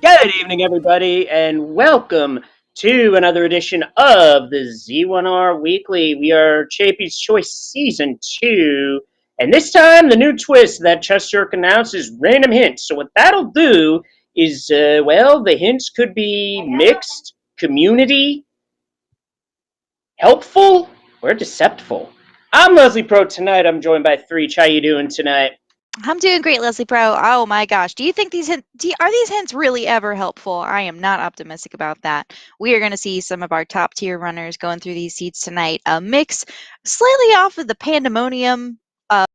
Good evening, everybody, and welcome to another edition of the Z1R Weekly. We are Chapey's Choice Season 2, and this time the new twist that Chess Jerk announced is random hints. So what that'll do is, the hints could be mixed, community, helpful, or deceptful. I'm Leslie Pro tonight. I'm joined by Three. How you doing tonight? I'm doing great, Leslie Pro. Oh my gosh. Do you think are these hints really ever helpful? I am not optimistic about that. We are going to see some of our top tier runners going through these seats tonight. A mix slightly off of the Pandemonium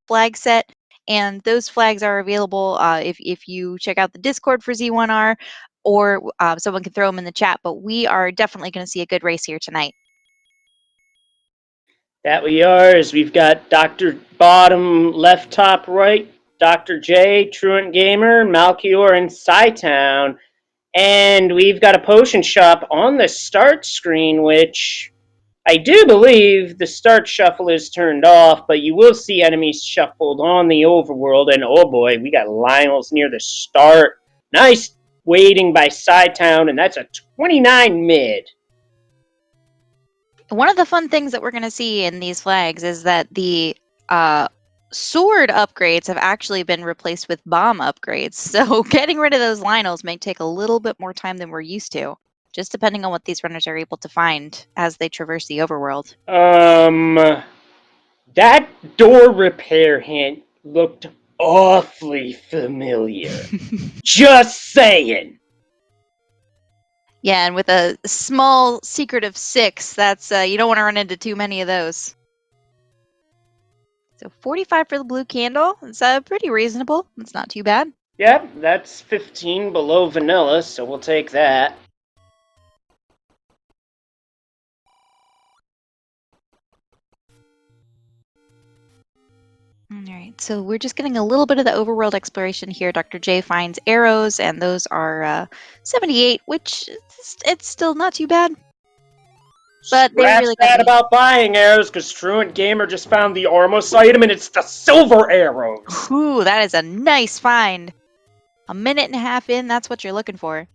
flag set, and those flags are available if you check out the Discord for Z1R, or someone can throw them in the chat. But we are definitely going to see a good race here tonight. That we are, as we've got Dr. Bottom, left, top, right, Dr. J, Truant Gamer, Malchior, and Psytown. And we've got a potion shop on the start screen, which I do believe the start shuffle is turned off, but you will see enemies shuffled on the overworld. And oh boy, we got Lionel's near the start. Nice waiting by Psytown, and that's a 29 mid. One of the fun things that we're going to see in these flags is that the sword upgrades have actually been replaced with bomb upgrades. So getting rid of those Lionels may take a little bit more time than we're used to, just depending on what these runners are able to find as they traverse the overworld. That door repair hint looked awfully familiar. Just saying. Yeah, and with a small secret of 6, that's you don't want to run into too many of those. So 45 for the blue candle. It's pretty reasonable. It's not too bad. Yep, that's 15 below vanilla, so we'll take that. All right, so we're just getting a little bit of the overworld exploration here. Dr. J finds arrows, and those are 78, which it's still not too bad. But they Scratch really that about buying arrows, because Truant Gamer just found the Armos item, and it's the silver arrows. Ooh, that is a nice find. A minute and a half in, that's what you're looking for.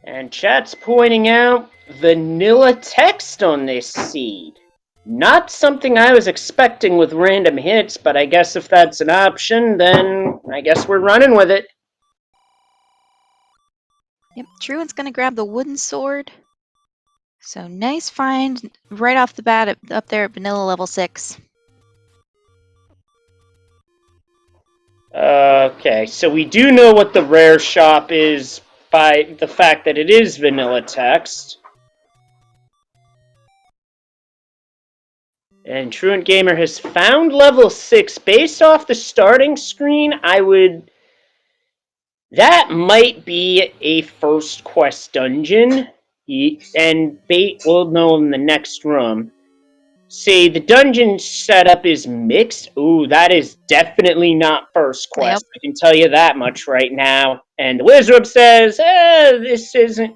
And chat's pointing out vanilla text on this seed. Not something I was expecting with random hits, but I guess if that's an option, then I guess we're running with it. Yep, Truant's gonna grab the wooden sword. So nice find right off the bat up there at vanilla level 6. Okay, so we do know what the rare shop is by the fact that it is vanilla text. And Truant Gamer has found level 6 based off the starting screen. That might be a first quest dungeon. And Bait will know in the next room. See, the dungeon setup is mixed. Ooh, that is definitely not first quest. Yep. I can tell you that much right now. And the wizard says, this isn't...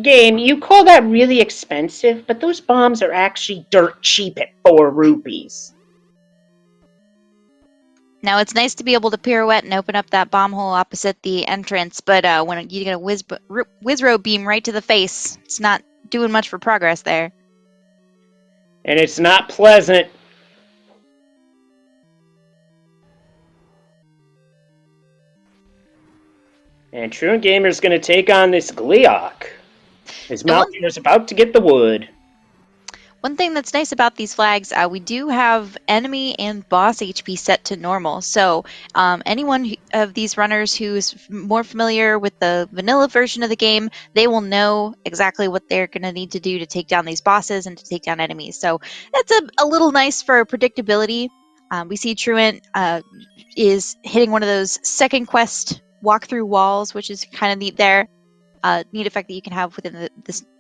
game, you call that really expensive, but those bombs are actually dirt cheap at 4 rupees. Now it's nice to be able to pirouette and open up that bomb hole opposite the entrance, but when you get a Wizro beam right to the face, it's not doing much for progress there. And it's not pleasant. And Truant Gamer's going to take on this Gleok. His Malphite's about to get the wood. One thing that's nice about these flags, we do have enemy and boss HP set to normal. So anyone of these runners who's more familiar with the vanilla version of the game, they will know exactly what they're going to need to do to take down these bosses and to take down enemies. So that's a little nice for predictability. We see Truant is hitting one of those second quest walkthrough walls, which is kind of neat there. Neat effect that you can have within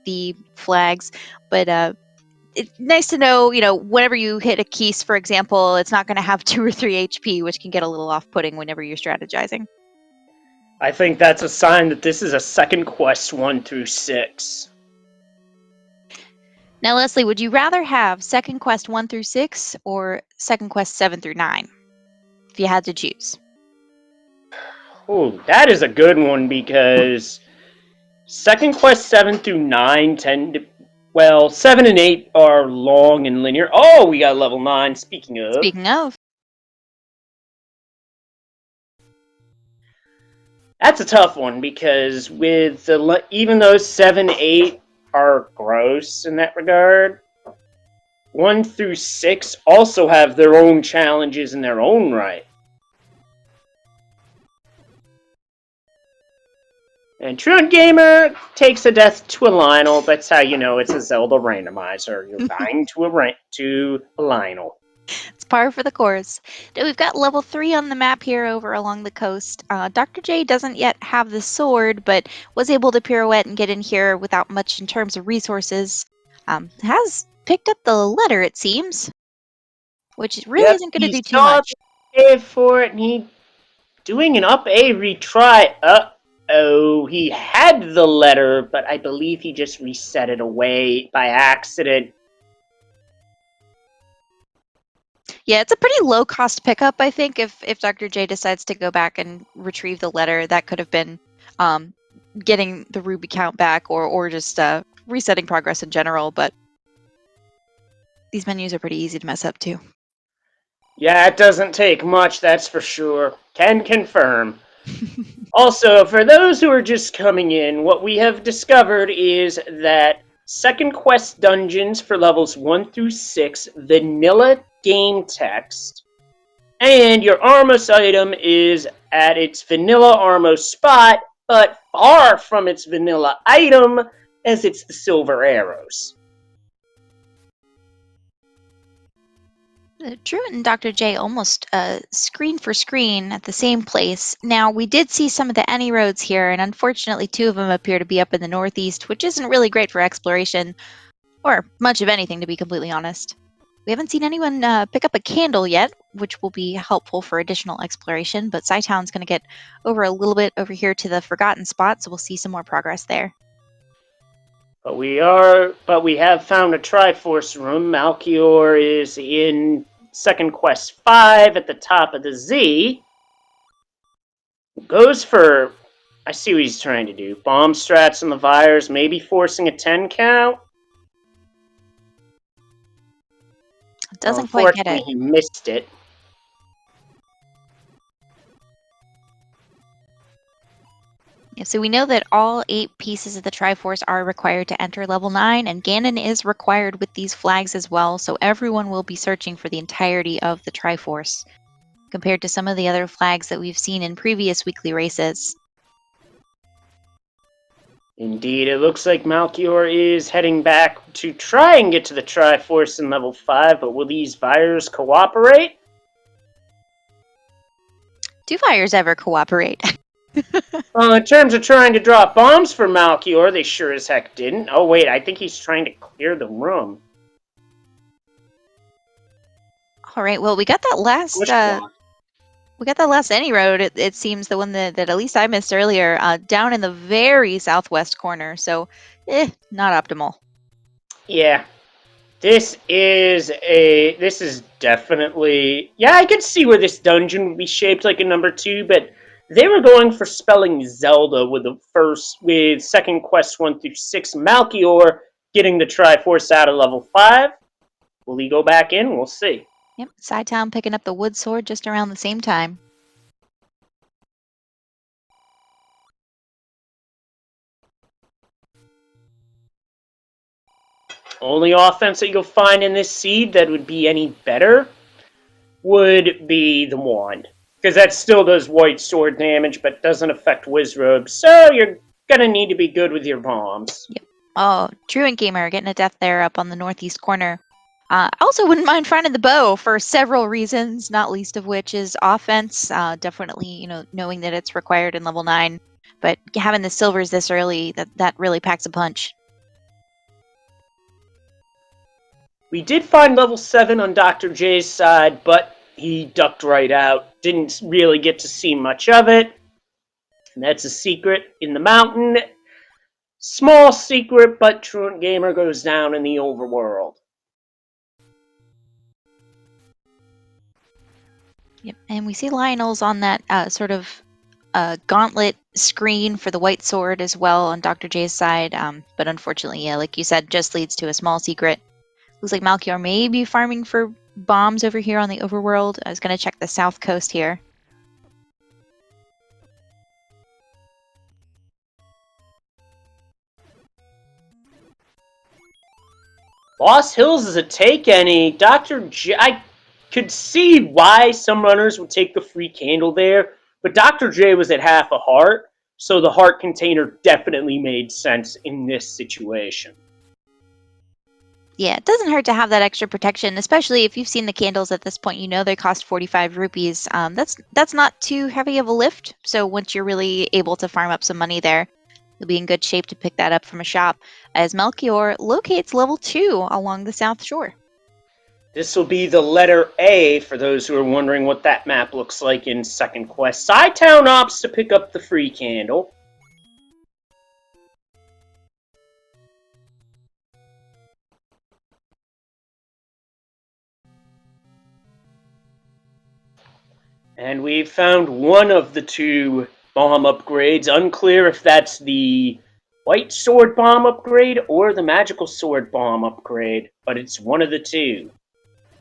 the flags. But it's nice to know, whenever you hit a keys, for example, it's not going to have 2 or 3 HP, which can get a little off-putting whenever you're strategizing. I think that's a sign that this is a second quest 1 through 6. Now, Leslie, would you rather have second quest 1 through 6 or second quest 7 through 9, if you had to choose? Oh, that is a good one because second quest 7 through 9 tend to. Well, 7 and 8 are long and linear. Oh, we got level 9, speaking of. Speaking of, That's a tough one because with even though 7, 8 are gross in that regard, 1 through 6 also have their own challenges in their own right. And Truant Gamer takes a death to a Lionel. That's how you know it's a Zelda randomizer. You're dying to a Lionel. it's par for the course. Now, we've got level 3 on the map here over along the coast. Dr. J doesn't yet have the sword, but was able to pirouette and get in here without much in terms of resources. Has picked up the letter, it seems, which really Yep, isn't going to he do too saw much. the A for it, and he doing an up A retry. Oh, he had the letter, but I believe he just reset it away by accident. Yeah, it's a pretty low cost pickup, I think. If Dr. J decides to go back and retrieve the letter, that could have been getting the ruby count back, or just resetting progress in general. But these menus are pretty easy to mess up too. Yeah, it doesn't take much, that's for sure. Can confirm. Also, for those who are just coming in, what we have discovered is that second quest dungeons for levels 1 through 6, vanilla game text, and your Armos item is at its vanilla Armos spot, but far from its vanilla item, as it's the silver arrows. Druid and Dr. J almost screen for screen at the same place. Now, we did see some of the any roads here, and unfortunately, 2 of them appear to be up in the northeast, which isn't really great for exploration, or much of anything, to be completely honest. We haven't seen anyone pick up a candle yet, which will be helpful for additional exploration, but Scytown's going to get over a little bit over here to the Forgotten Spot, so we'll see some more progress there. But we have found a Triforce room. Malchior is in second quest 5 at the top of the Z. Goes for, I see what he's trying to do. Bomb strats on the Vires, maybe forcing a 10 count. Doesn't quite get Unfortunately, it. he missed it. Yeah, so we know that all 8 pieces of the Triforce are required to enter level 9, and Ganon is required with these flags as well, so everyone will be searching for the entirety of the Triforce, compared to some of the other flags that we've seen in previous weekly races. Indeed, it looks like Malchior is heading back to try and get to the Triforce in level 5, but will these Vires cooperate? Do fires ever cooperate? In terms of trying to drop bombs for Malchior, they sure as heck didn't. Oh wait, I think he's trying to clear the room. All right, well, we got that last any road. It seems the one that at least I missed earlier, down in the very southwest corner. So, not optimal. Yeah, this is definitely, yeah, I could see where this dungeon would be shaped like a number 2, but they were going for spelling Zelda with second quest 1 through 6. Malchior getting the Triforce out of level 5. Will he go back in? We'll see. Yep, Scytown picking up the wood sword just around the same time. Only offense that you'll find in this seed that would be any better would be the wand, because that still does white sword damage but doesn't affect Wizrobe, so you're gonna need to be good with your bombs. Yep. Oh, Truant Gamer getting a death there up on the northeast corner. I also wouldn't mind finding the bow for several reasons, not least of which is offense. Definitely, knowing that it's required in level 9, but having the silvers this early, that really packs a punch. We did find level 7 on Dr. J's side, but he ducked right out. Didn't really get to see much of it. And that's a secret in the mountain. Small secret, but Truant Gamer goes down in the overworld. Yep, and we see Lionel's on that sort of gauntlet screen for the white sword as well on Dr. J's side, but unfortunately, yeah, like you said, just leads to a small secret. Looks like Malchior may be farming for bombs over here on the overworld. I was going to check the south coast here. Lost Hills is a take any. Dr. J. I could see why some runners would take the free candle there, but Dr. J was at half a heart, so the heart container definitely made sense in this situation. Yeah, it doesn't hurt to have that extra protection, especially if you've seen the candles at this point. You know they cost 45 rupees. That's not too heavy of a lift, so once you're really able to farm up some money there, you'll be in good shape to pick that up from a shop, as Melchior locates level 2 along the south shore. This will be the letter A for those who are wondering what that map looks like in second quest. Sidetown opts to pick up the free candle. And we've found one of the two bomb upgrades. Unclear if that's the white sword bomb upgrade or the magical sword bomb upgrade, but it's one of the two.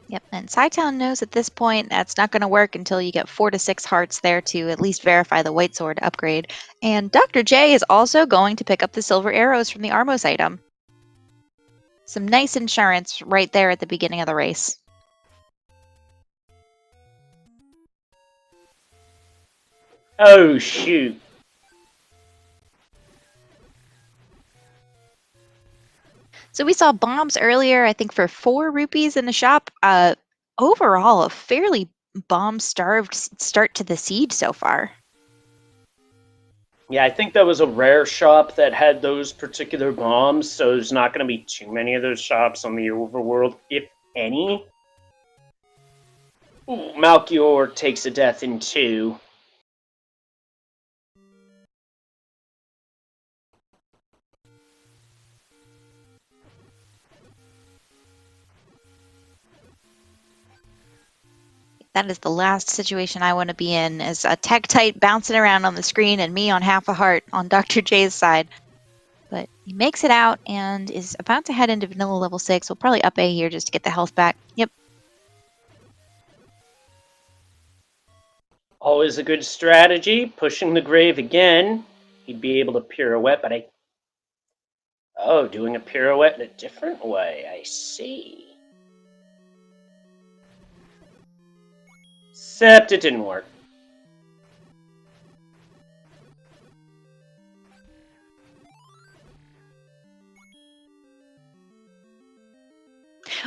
Yep, and Scytown knows at this point that's not going to work until you get 4 to 6 hearts there to at least verify the white sword upgrade. And Dr. J is also going to pick up the silver arrows from the Armos item. Some nice insurance right there at the beginning of the race. Oh, shoot. So we saw bombs earlier, I think for 4 rupees in the shop. Overall, a fairly bomb-starved start to the siege so far. Yeah, I think that was a rare shop that had those particular bombs, so there's not going to be too many of those shops on the overworld, if any. Ooh, Malchior takes a death in 2. That is the last situation I want to be in, is a Tektite bouncing around on the screen and me on half a heart on Dr. J's side. But he makes it out and is about to head into vanilla level 6. We'll probably up A here just to get the health back. Yep. Always a good strategy. Pushing the grave again. He'd be able to pirouette, but I... Oh, doing a pirouette in a different way. I see. Except it didn't work.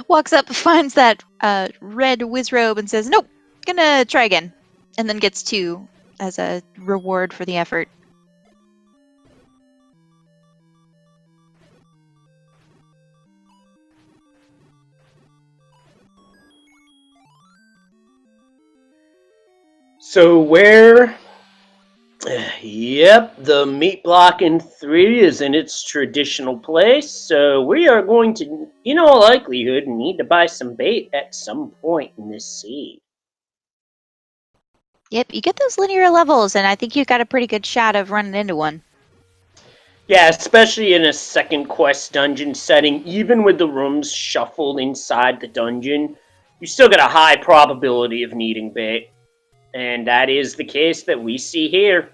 Walks up, finds that red wizrobe and says, nope, gonna try again. And then gets 2 as a reward for the effort. So where... Yep, the meat block in 3 is in its traditional place, so we are going to, in all likelihood, need to buy some bait at some point in this sea. Yep, you get those linear levels, and I think you've got a pretty good shot of running into one. Yeah, especially in a second quest dungeon setting, even with the rooms shuffled inside the dungeon, you still get a high probability of needing bait. And that is the case that we see here.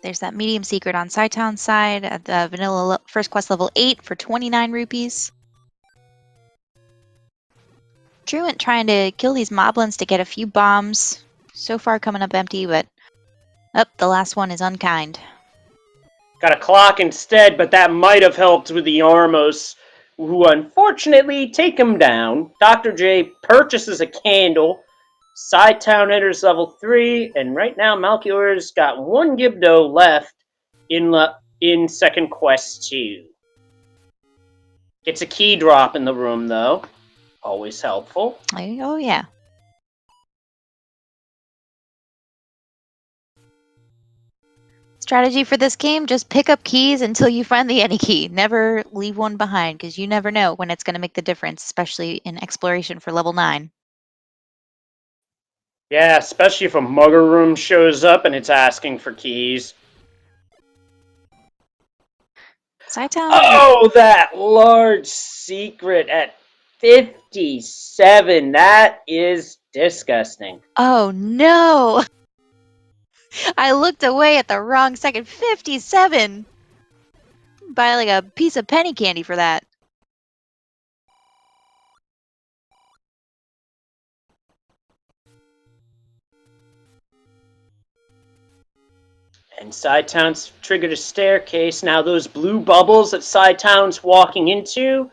There's that medium secret on Scytown's side at the vanilla first quest level 8 for 29 rupees. Truant trying to kill these moblins to get a few bombs. So far coming up empty, but the last one is unkind. Got a clock instead, but that might have helped with the Armos, who unfortunately take him down. Dr. J purchases a candle. Sidetown enters level 3, and right now Malchior's got 1 Gibdo left in second quest 2. Gets a key drop in the room, though. Always helpful. Oh, yeah. Let's Strategy for this game, just pick up keys until you find the any key. Never leave one behind, because you never know when it's going to make the difference, especially in exploration for level 9. Yeah, especially if a mugger room shows up and it's asking for keys. Scytown, Oh, that large secret at 57. That is disgusting. oh no! I looked away at the wrong second. 57! Buy like a piece of penny candy for that. And Sidetown's triggered a staircase. Now those blue bubbles that Sidetown's walking into,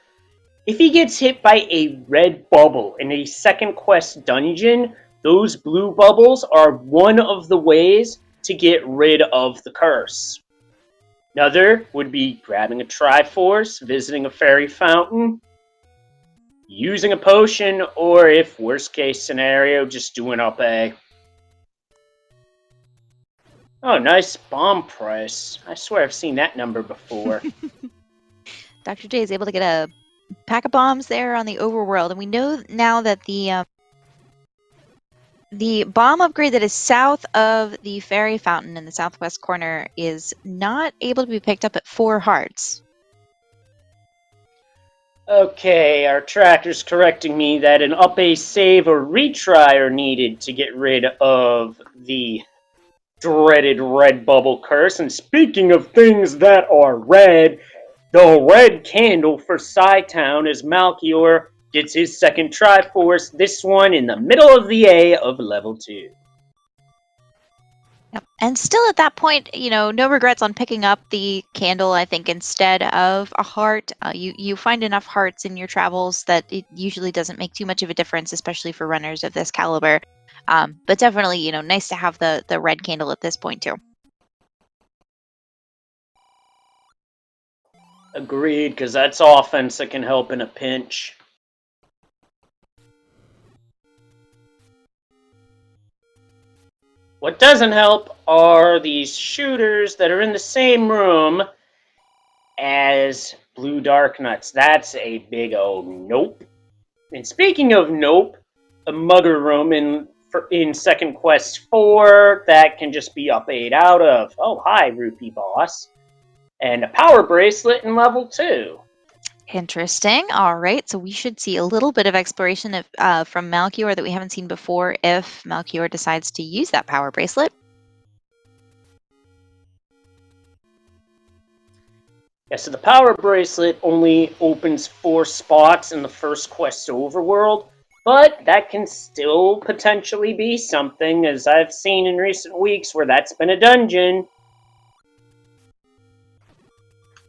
if he gets hit by a red bubble in a second quest dungeon, those blue bubbles are one of the ways to get rid of the curse. Another would be grabbing a Triforce, visiting a fairy fountain, using a potion, or if worst case scenario, just doing up a... Oh, nice bomb price. I swear I've seen that number before. Dr. J is able to get a pack of bombs there on the overworld, and we know now that the bomb upgrade that is south of the fairy fountain in the southwest corner is not able to be picked up at 4 hearts. Okay, our tracker's correcting me that an up A save or retry are needed to get rid of the dreaded red bubble curse. And speaking of things that are red, the red candle for Psytown as Malchior gets his second Triforce, this one in the middle of the A of level 2. Yep. And still at that point, no regrets on picking up the candle, I think, instead of a heart. You find enough hearts in your travels that it usually doesn't make too much of a difference, especially for runners of this caliber. But definitely, nice to have the red candle at this point, too. Agreed, because that's offense that can help in a pinch. What doesn't help are these shooters that are in the same room as Blue Dark Nuts. That's a big old nope. And speaking of nope, a mugger room in Second Quest 4 that can just be up 8 out of. Oh, hi, Rupee Boss. And a power bracelet in level 2. Interesting. All right. So we should see a little bit of exploration from Malchior that we haven't seen before if Malchior decides to use that power bracelet. Yeah, so the power bracelet only opens 4 spots in the first quest overworld, but that can still potentially be something, as I've seen in recent weeks where that's been a dungeon.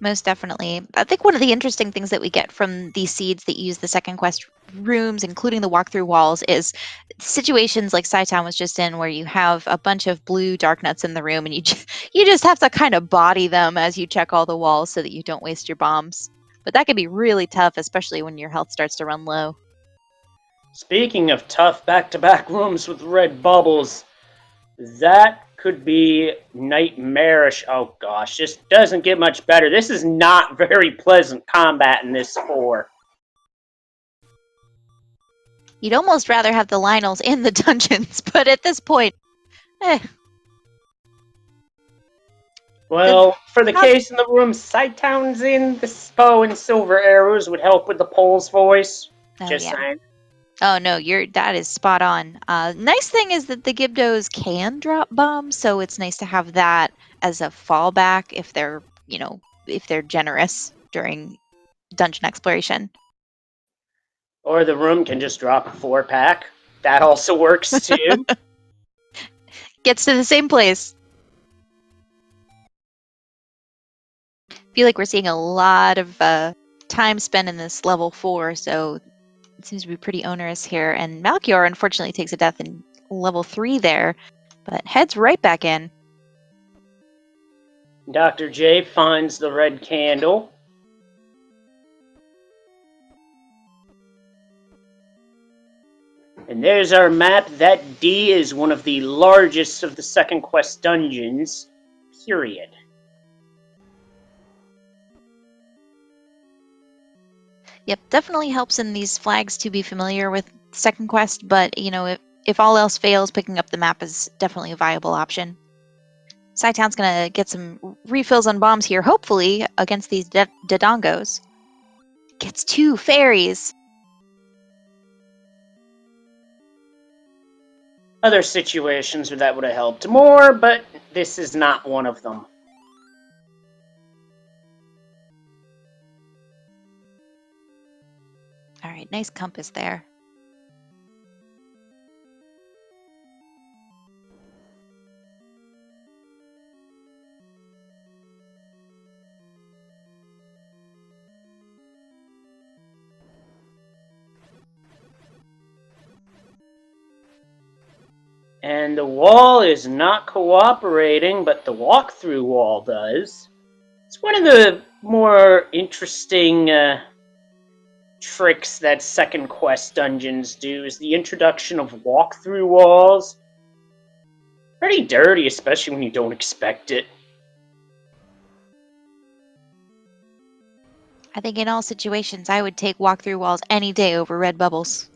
Most definitely. I think one of the interesting things that we get from these seeds that use the second quest rooms, including the walkthrough walls, is situations like Scytown was just in, where you have a bunch of blue dark nuts in the room, and you just have to kind of body them as you check all the walls so that you don't waste your bombs. But that can be really tough, especially when your health starts to run low. Speaking of tough back-to-back rooms with red bubbles, that could be nightmarish. Oh gosh, this doesn't get much better. This is not very pleasant combat in this 4. You'd almost rather have the Lionels in the dungeons, but at this point, Well, for the case in the room, Sighttown's in, the bow and silver arrows would help with the Pole's voice. Just saying. Oh no, that is spot on. Nice thing is that the Gibdos can drop bombs, so it's nice to have that as a fallback if they're generous during dungeon exploration. Or the room can just drop a 4-pack. That also works too. Gets to the same place. Feel like we're seeing a lot of time spent in this level 4, so it seems to be pretty onerous here. And Malchior unfortunately takes a death in level 3 there, but heads right back in. Dr. J finds the red candle. And there's our map. That D is one of the largest of the second quest dungeons. period. Yep, definitely helps in these flags to be familiar with Second Quest, but if all else fails, picking up the map is definitely a viable option. Sci-Town's gonna get some refills on bombs here, hopefully, against these Dodongos. Gets 2 fairies. Other situations where that would have helped more, but this is not one of them. All right, nice compass there. And the wall is not cooperating, but the walkthrough wall does. It's one of the more interesting tricks that Second Quest dungeons do, is the introduction of walkthrough walls. Pretty dirty, especially when you don't expect it. I think in all situations, I would take walkthrough walls any day over red bubbles.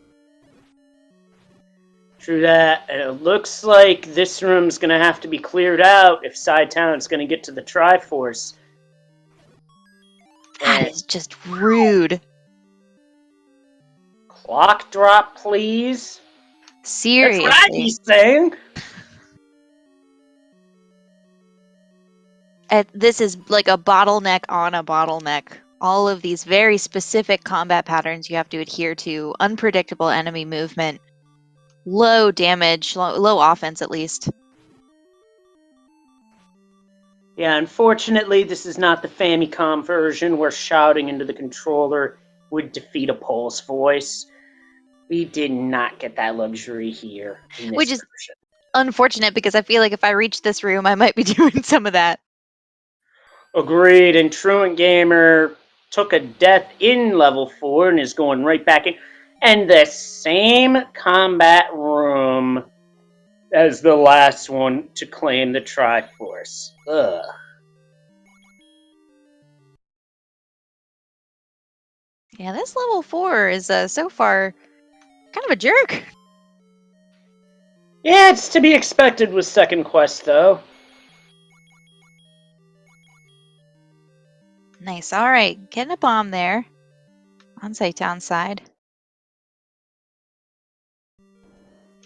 True that. And it looks like this room's going to have to be cleared out if Sci-Town's going to get to the Triforce. That is just rude. Clock drop, please. Seriously. That's what I'd be saying. This is like a bottleneck on a bottleneck. All of these very specific combat patterns you have to adhere to, unpredictable enemy movement, low damage, low offense at least. Yeah, unfortunately, this is not the Famicom version where shouting into the controller would defeat a Pulse voice. We did not get that luxury here in this Which is version. unfortunate because I feel like if I reach this room, I might be doing some of that. Agreed, and Truant Gamer took a death in level 4 and is going right back in. And the same combat room as the last one to claim the Triforce. Ugh. Yeah, this level 4 is so far kind of a jerk. Yeah, it's to be expected with Second Quest, though. Nice. All right, getting a bomb there on Sci-Town side.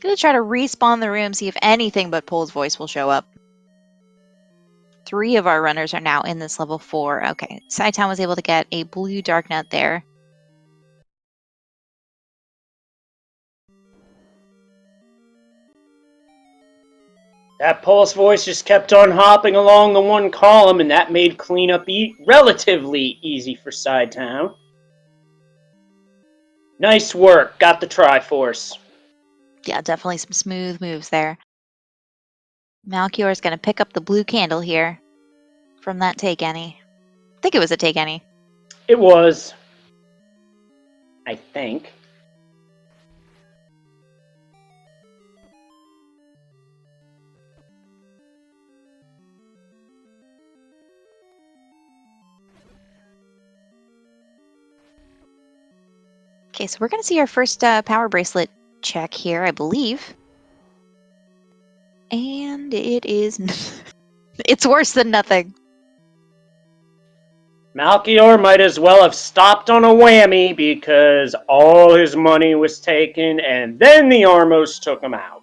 Gonna try to respawn the room, see if anything but Pole's voice will show up. 3 of our runners are now in this level 4. Okay, Sci-Town was able to get a blue dark nut there. That Pulse voice just kept on hopping along the one column, and that made cleanup relatively easy for Sci-Town. Nice work. Got the Triforce. Yeah, definitely some smooth moves there. Malchior is going to pick up the blue candle here from that take any. I think it was a take any. It was. I think. Okay, so we're going to see our first power bracelet check here, I believe. And it is... it's worse than nothing. Malchior might as well have stopped on a whammy because all his money was taken and then the Armos took him out.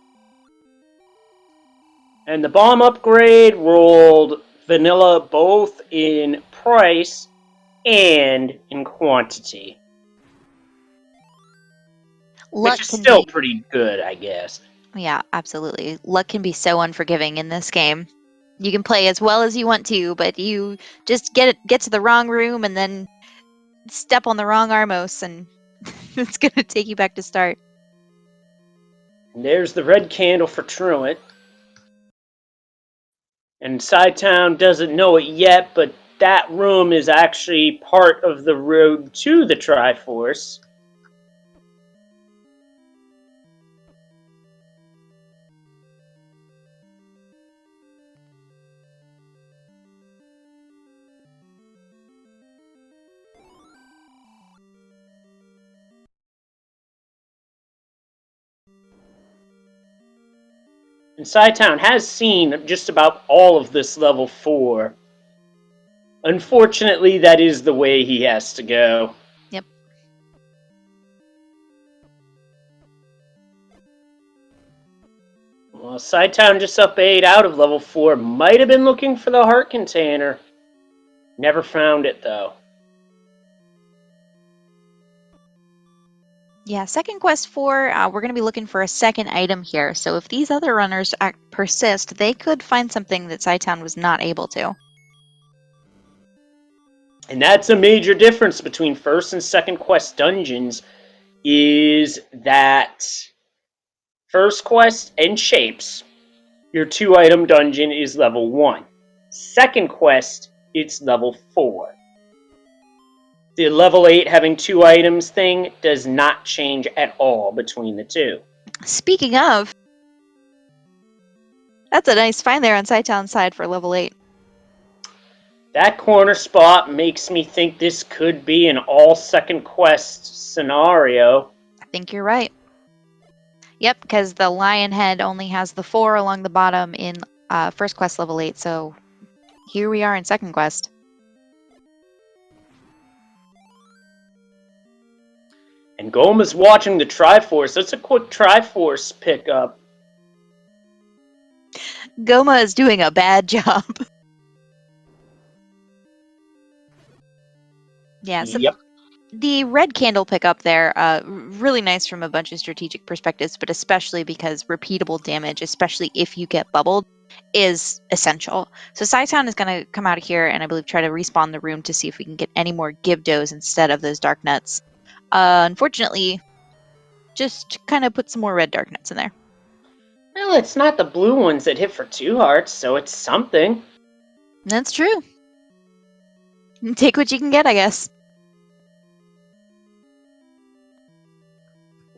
And the bomb upgrade rolled vanilla both in price and in quantity. Luck Which is can still be... pretty good, I guess. Yeah, absolutely. Luck can be so unforgiving in this game. You can play as well as you want to, but you just get to the wrong room and then step on the wrong Armos, and it's going to take you back to start. And there's the red candle for Truant. And Sci-Town doesn't know it yet, but that room is actually part of the road to the Triforce. And Sci-Town has seen just about all of this level 4. Unfortunately, that is the way he has to go. Yep. Well, Sci-Town just up 8 out of level 4. Might have been looking for the heart container. Never found it, though. Yeah, second quest 4, we're going to be looking for a second item here. So if these other runners persist, they could find something that Sci-Town was not able to. And that's a major difference between first and second quest dungeons, is that first quest and shapes, your 2-item dungeon is level 1. Second quest, it's level 4. The level 8 having 2 items thing does not change at all between the two. Speaking of, that's a nice find there on Sci-Town's side for level 8. That corner spot makes me think this could be an all second quest scenario. I think you're right. Yep, because the lion head only has the 4 along the bottom in first quest level 8, so here we are in second quest. And Goma's watching the Triforce. That's a quick Triforce pickup. Goma is doing a bad job. Yeah, so Yep. the red candle pickup there, really nice from a bunch of strategic perspectives, but especially because repeatable damage, especially if you get bubbled, is essential. So Sci-Town is going to come out of here and I believe try to respawn the room to see if we can get any more Gibdos instead of those dark nuts. Unfortunately, just kind of put some more red dark nuts in there. Well, it's not the blue ones that hit for 2 hearts, so it's something. That's true. Take what you can get, I guess.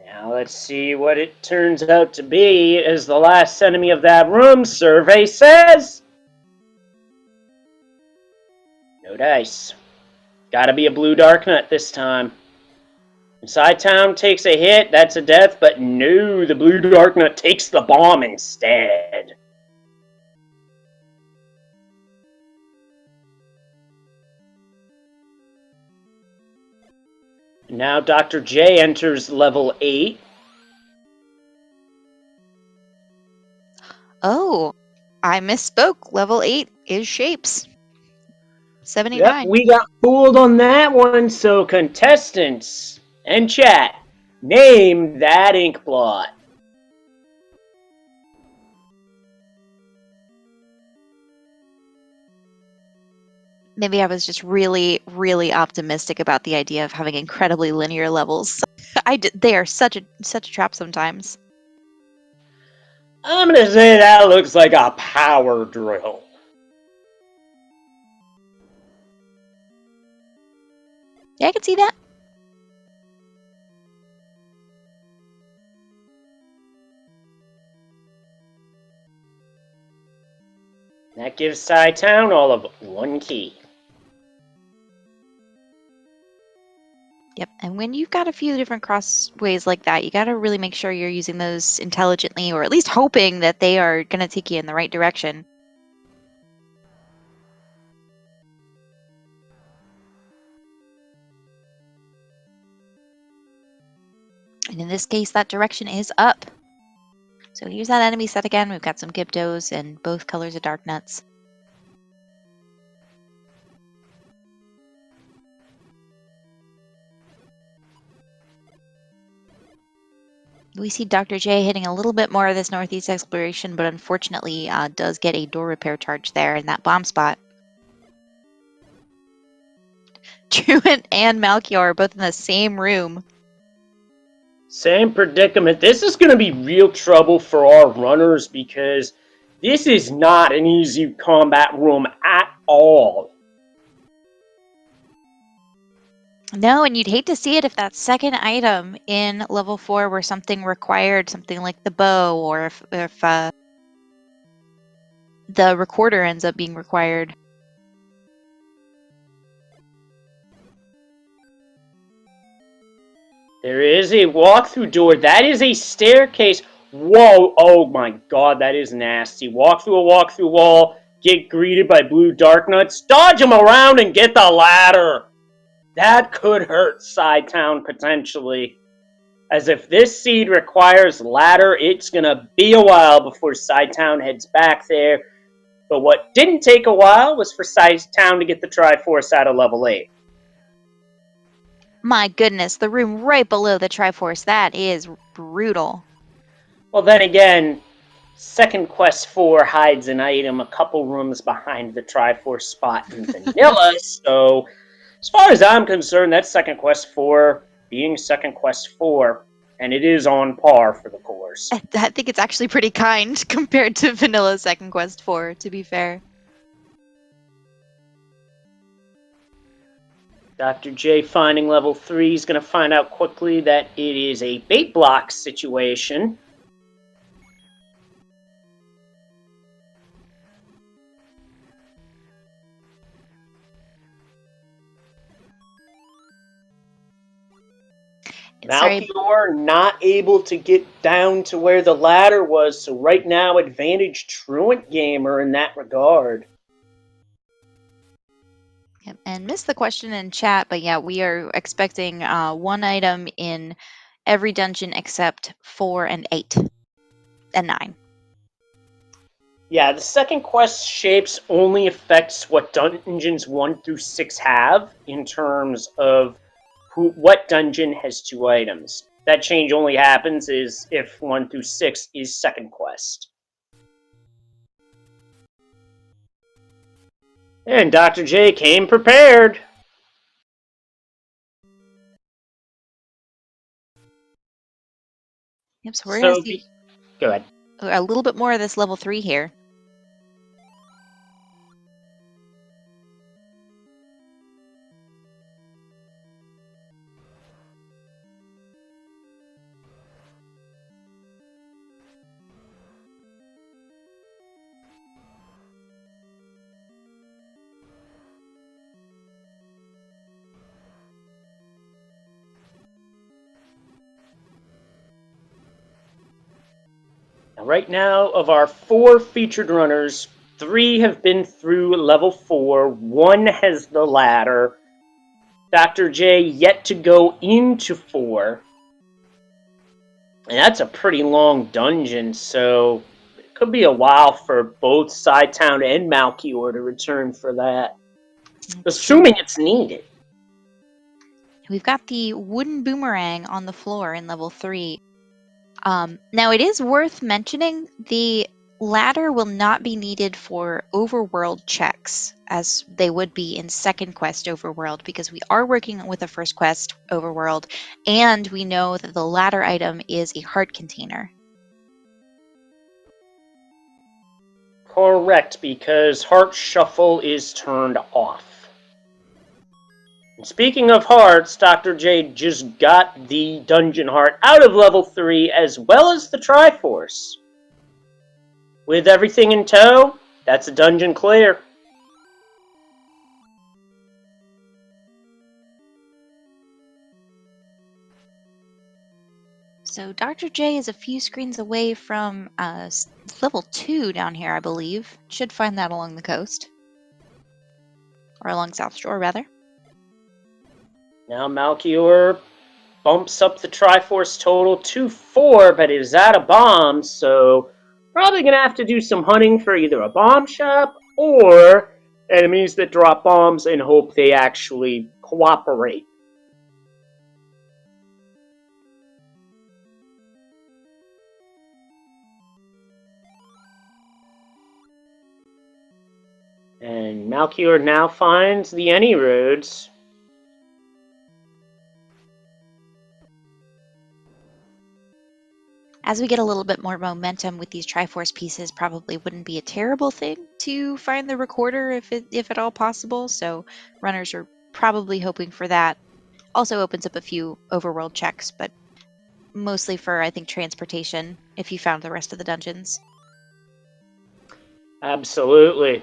Now let's see what it turns out to be, as the last enemy of that room survey says. No dice. Gotta be a blue dark nut this time. Sci-Town takes a hit, that's a death, but no, the blue dark nut takes the bomb instead. Now Dr. J enters level 8. Oh, I misspoke. Level 8 is shapes. 79. Yep, we got fooled on that one, so contestants and chat, name that ink blot. Maybe I was just really, really optimistic about the idea of having incredibly linear levels. They are such a trap sometimes. I'm gonna say that looks like a power drill. Yeah, I can see that. That gives Sci-Town all of 1 key. Yep, and when you've got a few different crossways like that, you got to really make sure you're using those intelligently, or at least hoping that they are going to take you in the right direction. And in this case, that direction is up. So here's that enemy set again. We've got some Gibdos and both colors of dark nuts. We see Dr. J hitting a little bit more of this northeast exploration, but unfortunately does get a door repair charge there in that bomb spot. Truant and Malchior are both in the same room. Same predicament. This is going to be real trouble for our runners because this is not an easy combat room at all. No, and you'd hate to see it if that second item in level 4 were something required, something like the bow, or if the recorder ends up being required. There is a walk-through door. That is a staircase. Whoa, oh my god, that is nasty. Walk through a walk-through wall, get greeted by blue dark nuts, dodge them around and get the ladder. That could hurt Sci-Town potentially. As if this seed requires ladder, it's gonna be a while before Sci-Town heads back there. But what didn't take a while was for Sci-Town to get the Triforce out of level 8. My goodness, the room right below the Triforce, that is brutal. Well, then again, Second Quest 4 hides an item a couple rooms behind the Triforce spot in Vanilla, so as far as I'm concerned, that's Second Quest 4 being Second Quest 4, and it is on par for the course. I think it's actually pretty kind compared to Vanilla Second Quest 4, to be fair. Dr. J finding level 3 is going to find out quickly that it is a bait block situation. Malchior not able to get down to where the ladder was, so right now advantage Truant Gamer in that regard. Yep, and missed the question in chat, but yeah, we are expecting one item in every dungeon except 4 and 8 and 9. Yeah, the second quest shapes only affects what dungeons 1 through 6 have in terms of what dungeon has 2 items. That change only happens is if 1 through 6 is second quest. And Dr. J came prepared. Yep, so we're going to see go ahead. A little bit more of this level 3 here. Right now, of our 4 featured runners, 3 have been through level 4, 1 has the ladder. Dr. J yet to go into 4. And that's a pretty long dungeon, so it could be a while for both Sci-Town and Malchior to return for that. Assuming it's needed. We've got the wooden boomerang on the floor in level 3. Now, it is worth mentioning the ladder will not be needed for overworld checks as they would be in second quest overworld, because we are working with a first quest overworld, and we know that the ladder item is a heart container. Correct, because Heart Shuffle is turned off. And speaking of hearts, Dr. J just got the Dungeon Heart out of level 3 as well as the Triforce. With everything in tow, that's a dungeon clear. So Dr. J is a few screens away from level 2 down here, I believe. Should find that along the coast. Or along South Shore, rather. Now Malchior bumps up the Triforce total to 4, but is out of bombs, so probably going to have to do some hunting for either a bomb shop or enemies that drop bombs and hope they actually cooperate. And Malchior now finds the Any roads. As we get a little bit more momentum with these Triforce pieces, probably wouldn't be a terrible thing to find the recorder if at all possible, so runners are probably hoping for that. Also opens up a few overworld checks, but mostly for, I think, transportation if you found the rest of the dungeons. Absolutely.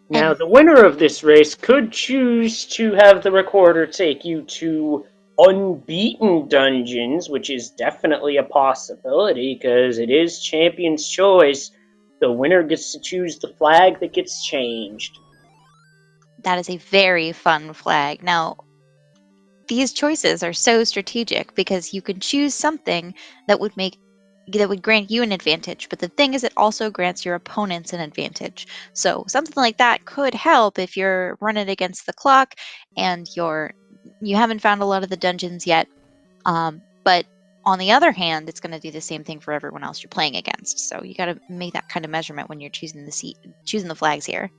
Now, the winner of this race could choose to have the recorder take you to unbeaten dungeons, which is definitely a possibility because it is champion's choice. The winner gets to choose the flag that gets changed. That is a very fun flag. Now, these choices are so strategic because you can choose something that would grant you an advantage, but the thing is it also grants your opponents an advantage. So something like that could help if you're running against the clock and you haven't found a lot of the dungeons yet. But on the other hand, it's going to do the same thing for everyone else you're playing against. So you got to make that kind of measurement when you're choosing the flags here.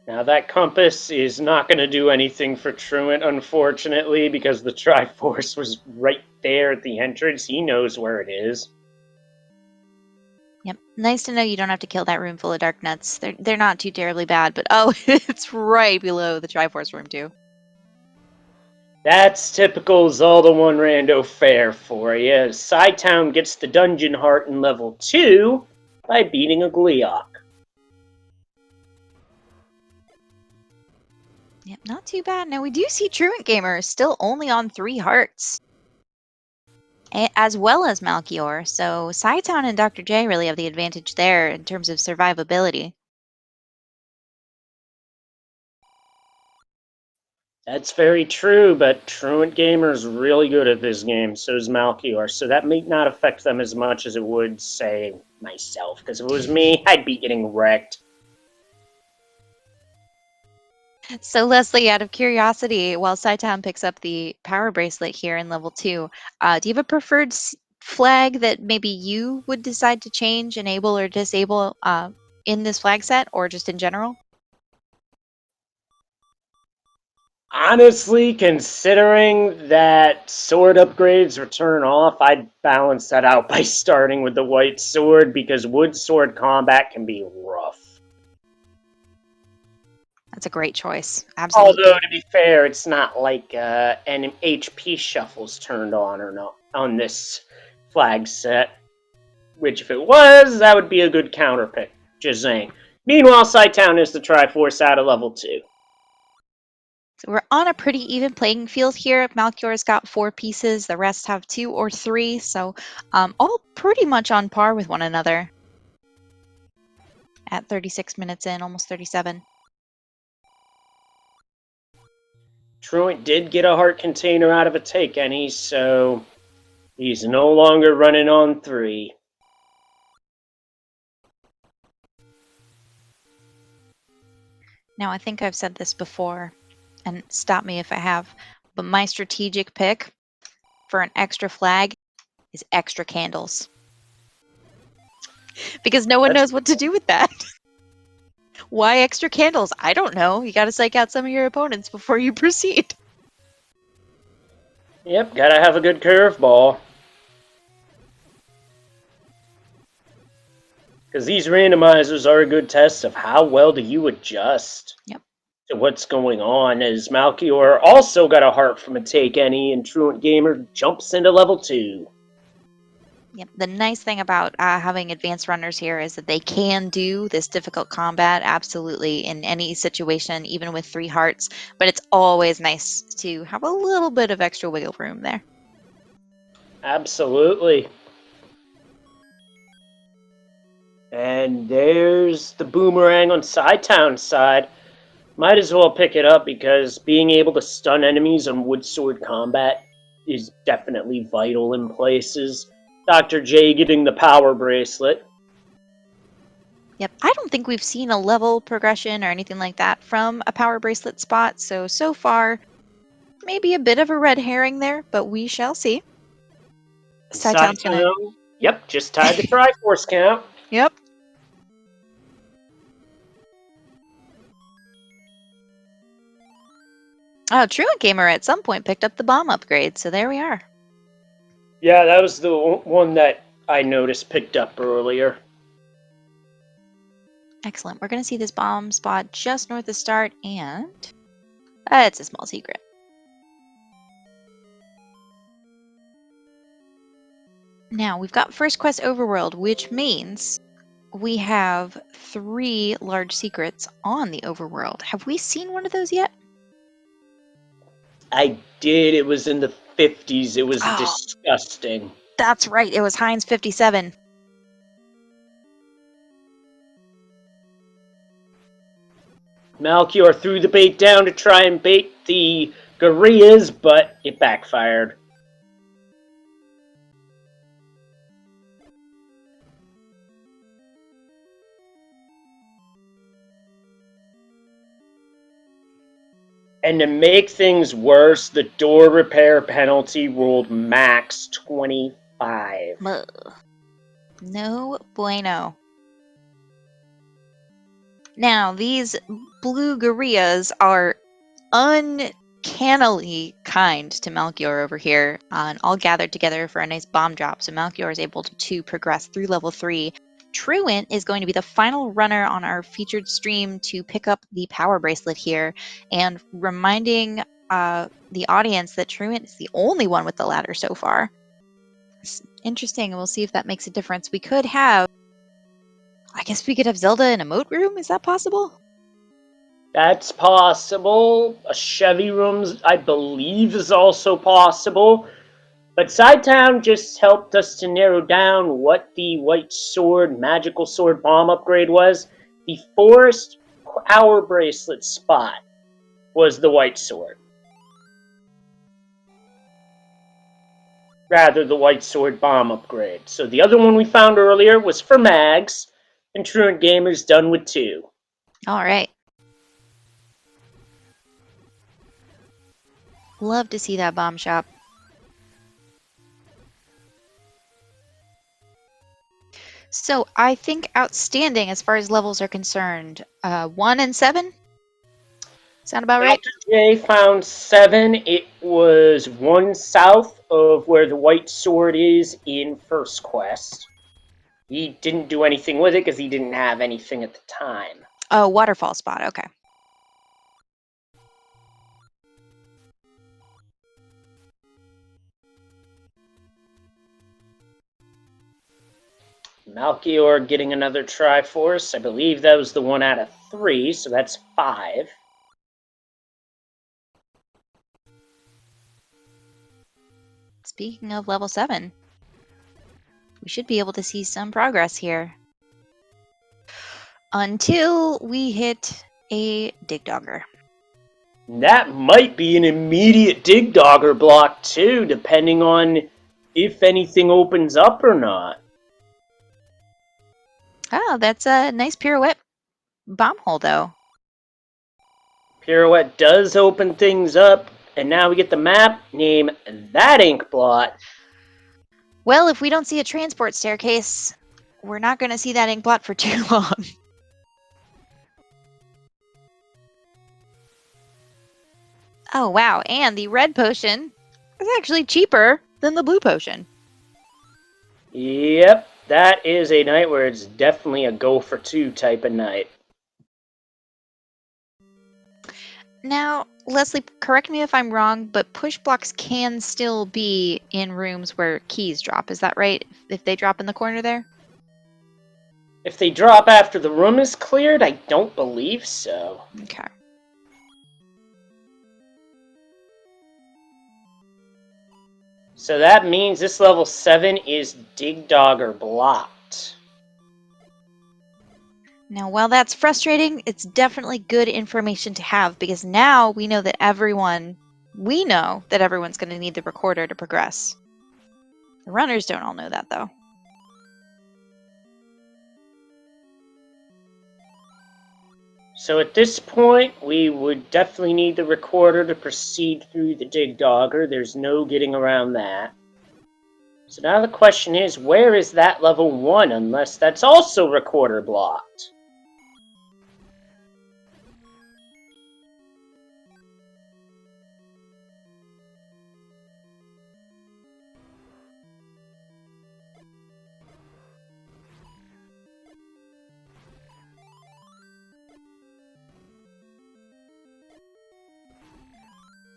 Now, that compass is not going to do anything for Truant, unfortunately, because the Triforce was right there at the entrance. He knows where it is. Yep. Nice to know you don't have to kill that room full of dark nuts. They're not too terribly bad, but oh, it's right below the Triforce room too. That's typical Zelda 1 rando fare for you. Town gets the dungeon heart in level 2 by beating a Gleeok. Yep, not too bad. Now we do see Truant Gamer still only on 3 hearts. As well as Malchior, so Town and Dr. J really have the advantage there in terms of survivability. That's very true, but Truant Gamer's really good at this game, so is Malchior, so that may not affect them as much as it would, say, myself, because if it was me, I'd be getting wrecked. So Leslie, out of curiosity, while Town picks up the power bracelet here in level 2, do you have a preferred flag that maybe you would decide to change, enable, or disable in this flag set, or just in general? Honestly, considering that sword upgrades return off, I'd balance that out by starting with the white sword, because wood sword combat can be rough. That's a great choice. Although, Absolutely. to be fair, it's not like an HP shuffle's turned on or not on this flag set. Which, if it was, that would be a good counter pick. Just saying. Meanwhile, Town is the Triforce out of level 2. So we're on a pretty even playing field here. Malchior's got 4 pieces, the rest have 2 or 3, so all pretty much on par with one another at 36 minutes in, almost 37. Truant did get a heart container out of a take any, so he's no longer running on 3. Now, I think I've said this before, and stop me if I have, but my strategic pick for an extra flag is extra candles. Because no one knows what to do with that. Why extra candles? I don't know. You got to psych out some of your opponents before you proceed. Yep, gotta have a good curveball. Because these randomizers are a good test of how well do you adjust Yep. to what's going on, as Malchior also got a heart from a take any, and Truant Gamer jumps into level 2. Yep. The nice thing about having advanced runners here is that they can do this difficult combat absolutely in any situation, even with 3 hearts. But it's always nice to have a little bit of extra wiggle room there. Absolutely. And there's the boomerang on Town's side. Might as well pick it up because being able to stun enemies on wood sword combat is definitely vital in places. Dr. J getting the power bracelet. Yep. I don't think we've seen a level progression or anything like that from a power bracelet spot. So far, maybe a bit of a red herring there, but we shall see. Town's gonna. Yep, just tied the Triforce count. Yep. Oh, Truant Gamer at some point picked up the bomb upgrade, so there we are. Yeah, that was the one that I noticed picked up earlier. Excellent. We're going to see this bomb spot just north of start, and it's a small secret. Now, we've got First Quest Overworld, which means we have 3 large secrets on the overworld. Have we seen one of those yet? I did. It was in the 50s. It was Oh, disgusting. that's right. It was Heinz 57. Melchior threw the bait down to try and bait the gorillas, but it backfired. And to make things worse, the door repair penalty ruled max 25. No bueno. Now, these blue gorillas are uncannily kind to Melchior over here, and all gathered together for a nice bomb drop. So Melchior is able to progress through level 3. Truant is going to be the final runner on our featured stream to pick up the power bracelet here, and reminding the audience that Truant is the only one with the ladder so far. It's interesting, and we'll see if that makes a difference. I guess we could have Zelda in a moat room. Is that possible? That's possible. A Chevy room, I believe, is also possible. But Sidetown just helped us to narrow down what the White Sword Magical Sword Bomb upgrade was. The Forest Power Bracelet spot was the White Sword. Rather, the White Sword Bomb upgrade. So the other one we found earlier was for Mags, and Truant Gamer's done with 2. All right. Love to see that bomb shop. So I think outstanding as far as levels are concerned. 1 and 7? Sound about right? Dr. J found 7. It was 1 south of where the White Sword is in First Quest. He didn't do anything with it because he didn't have anything at the time. Oh, waterfall spot. Okay. Melchior getting another Triforce. I believe that was the 1 out of 3, so that's 5. Speaking of level 7, we should be able to see some progress here. Until we hit a Dig Dogger. That might be an immediate Dig Dogger block too, depending on if anything opens up or not. Oh, that's a nice pirouette bomb hole, though. Pirouette does open things up, and now we get the map. Name that ink blot. Well, if we don't see a transport staircase, we're not going to see that ink blot for too long. Oh, wow. And the red potion is actually cheaper than the blue potion. Yep, that is a night where it's definitely a go for 2 type of night. Now, Leslie, correct me if I'm wrong, but push blocks can still be in rooms where keys drop. Is that right? If they drop in the corner there? If they drop after the room is cleared, I don't believe so. Okay. So that means this level 7 is Dig Dogger blocked. Now, while that's frustrating, it's definitely good information to have because now we know that everyone's going to need the recorder to progress. The runners don't all know that, though. So at this point, we would definitely need the recorder to proceed through the Dig Dogger. There's no getting around that. So now the question is, where is that level 1, unless that's also recorder blocked?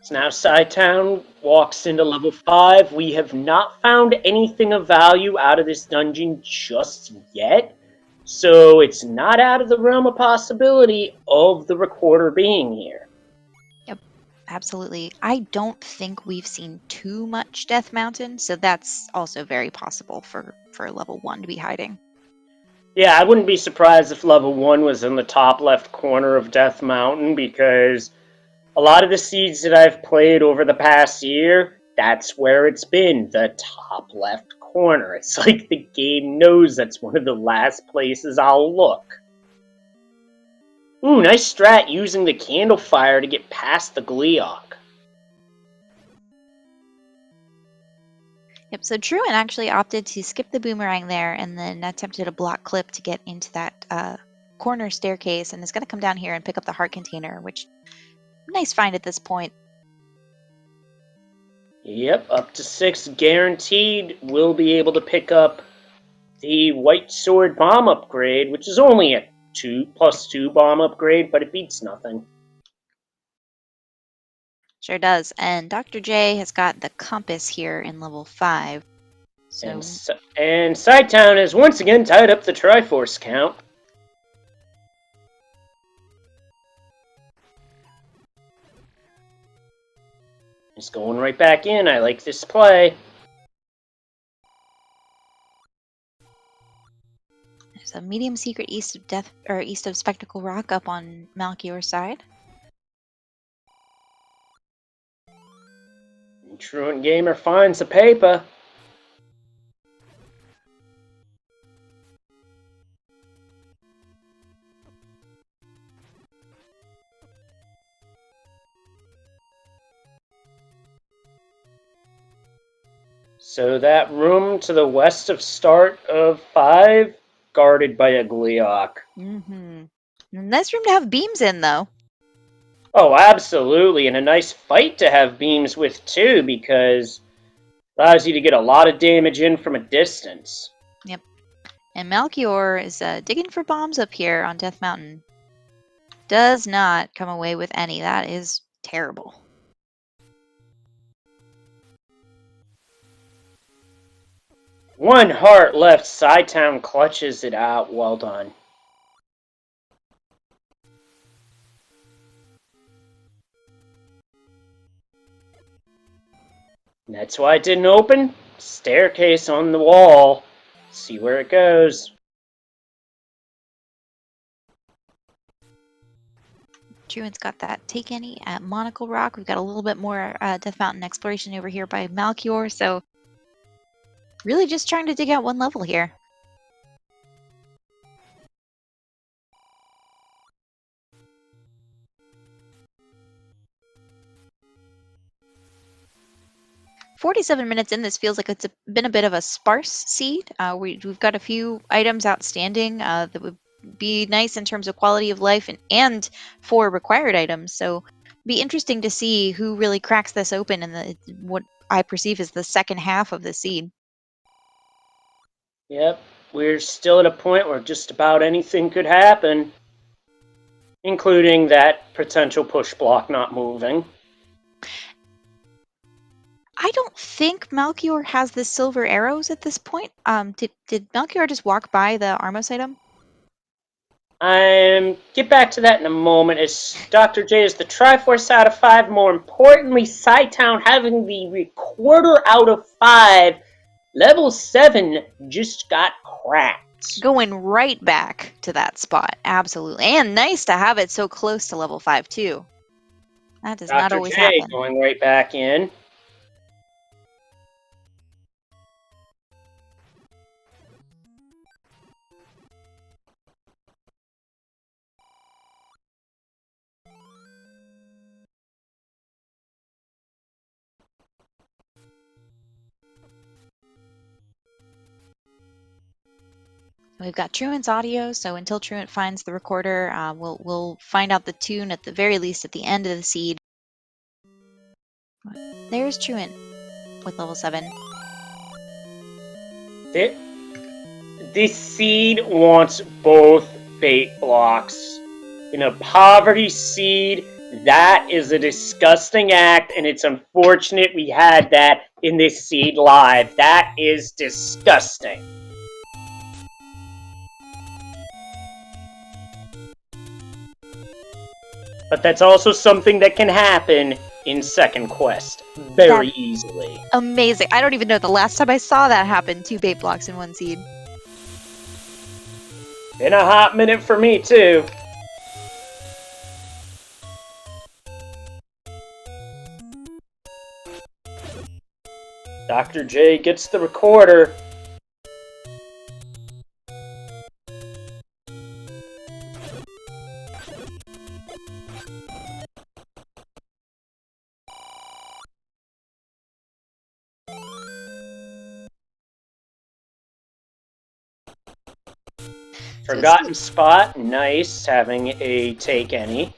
So now Town walks into level 5. We have not found anything of value out of this dungeon just yet. So it's not out of the realm of possibility of the recorder being here. Yep, absolutely. I don't think we've seen too much Death Mountain, so that's also very possible for level 1 to be hiding. Yeah, I wouldn't be surprised if level 1 was in the top left corner of Death Mountain, because a lot of the seeds that I've played over the past year, that's where it's been, the top left corner. It's like the game knows that's one of the last places I'll look. Ooh, nice strat using the candle fire to get past the Gleeok. Yep, so Truant actually opted to skip the boomerang there and then attempted a block clip to get into that corner staircase, and is going to come down here and pick up the heart container, which, nice find at this point. Yep, up to 6 guaranteed. We'll be able to pick up the White Sword bomb upgrade, which is only a 2+2 bomb upgrade, but it beats nothing. Sure does. And Dr. J has got the compass here in level 5. So And Town has once again tied up the Triforce count. Just going right back in. I like this play. there's a medium secret east of Spectacle Rock up on Malchior's side. And Truant Gamer finds the paper. So that room to the west of start of 5, guarded by a Gleeok. Nice room to have beams in, though. Oh, absolutely, and a nice fight to have beams with, too, because it allows you to get a lot of damage in from a distance. Yep. And Malchior is digging for bombs up here on Death Mountain. Does not come away with any. That is terrible. One heart left. Town clutches it out. Well done. That's why it didn't open. Staircase on the wall. See where it goes. Truant's got that take any at Monocle Rock. We've got a little bit more Death Mountain exploration over here by Malchior, so really just trying to dig out one level here. "47 minutes in, this feels like it's been a bit of a sparse seed. We've got a few items outstanding that would be nice in terms of quality of life and for required items. So be interesting to see who really cracks this open in what I perceive as the second half of the seed. Yep, we're still at a point where just about anything could happen, including that potential push block not moving. I don't think Malchior has the silver arrows at this point. Did Malchior just walk by the Armos item? Get back to that in a moment. As Dr. J is the Triforce out of 5. More importantly, Town having the recorder out of 5. Level 7 just got cracked. Going right back to that spot, absolutely. And nice to have it so close to level 5 too. That does not always Dr. J happen. going right back in. We've got Truant's audio, so until Truant finds the recorder, we'll find out the tune at the very least at the end of the seed. There's Truant with level 7. This seed wants both fate blocks. In a poverty seed, That is a disgusting act, and it's unfortunate we had that in this seed live. That is disgusting. But that's also something that can happen in second quest very easily. Amazing. I don't even know the last time I saw that happen. 2 bait blocks in 1 seed. Been a hot minute for me, too. Dr. J gets the recorder. Forgotten spot. Nice having a take any.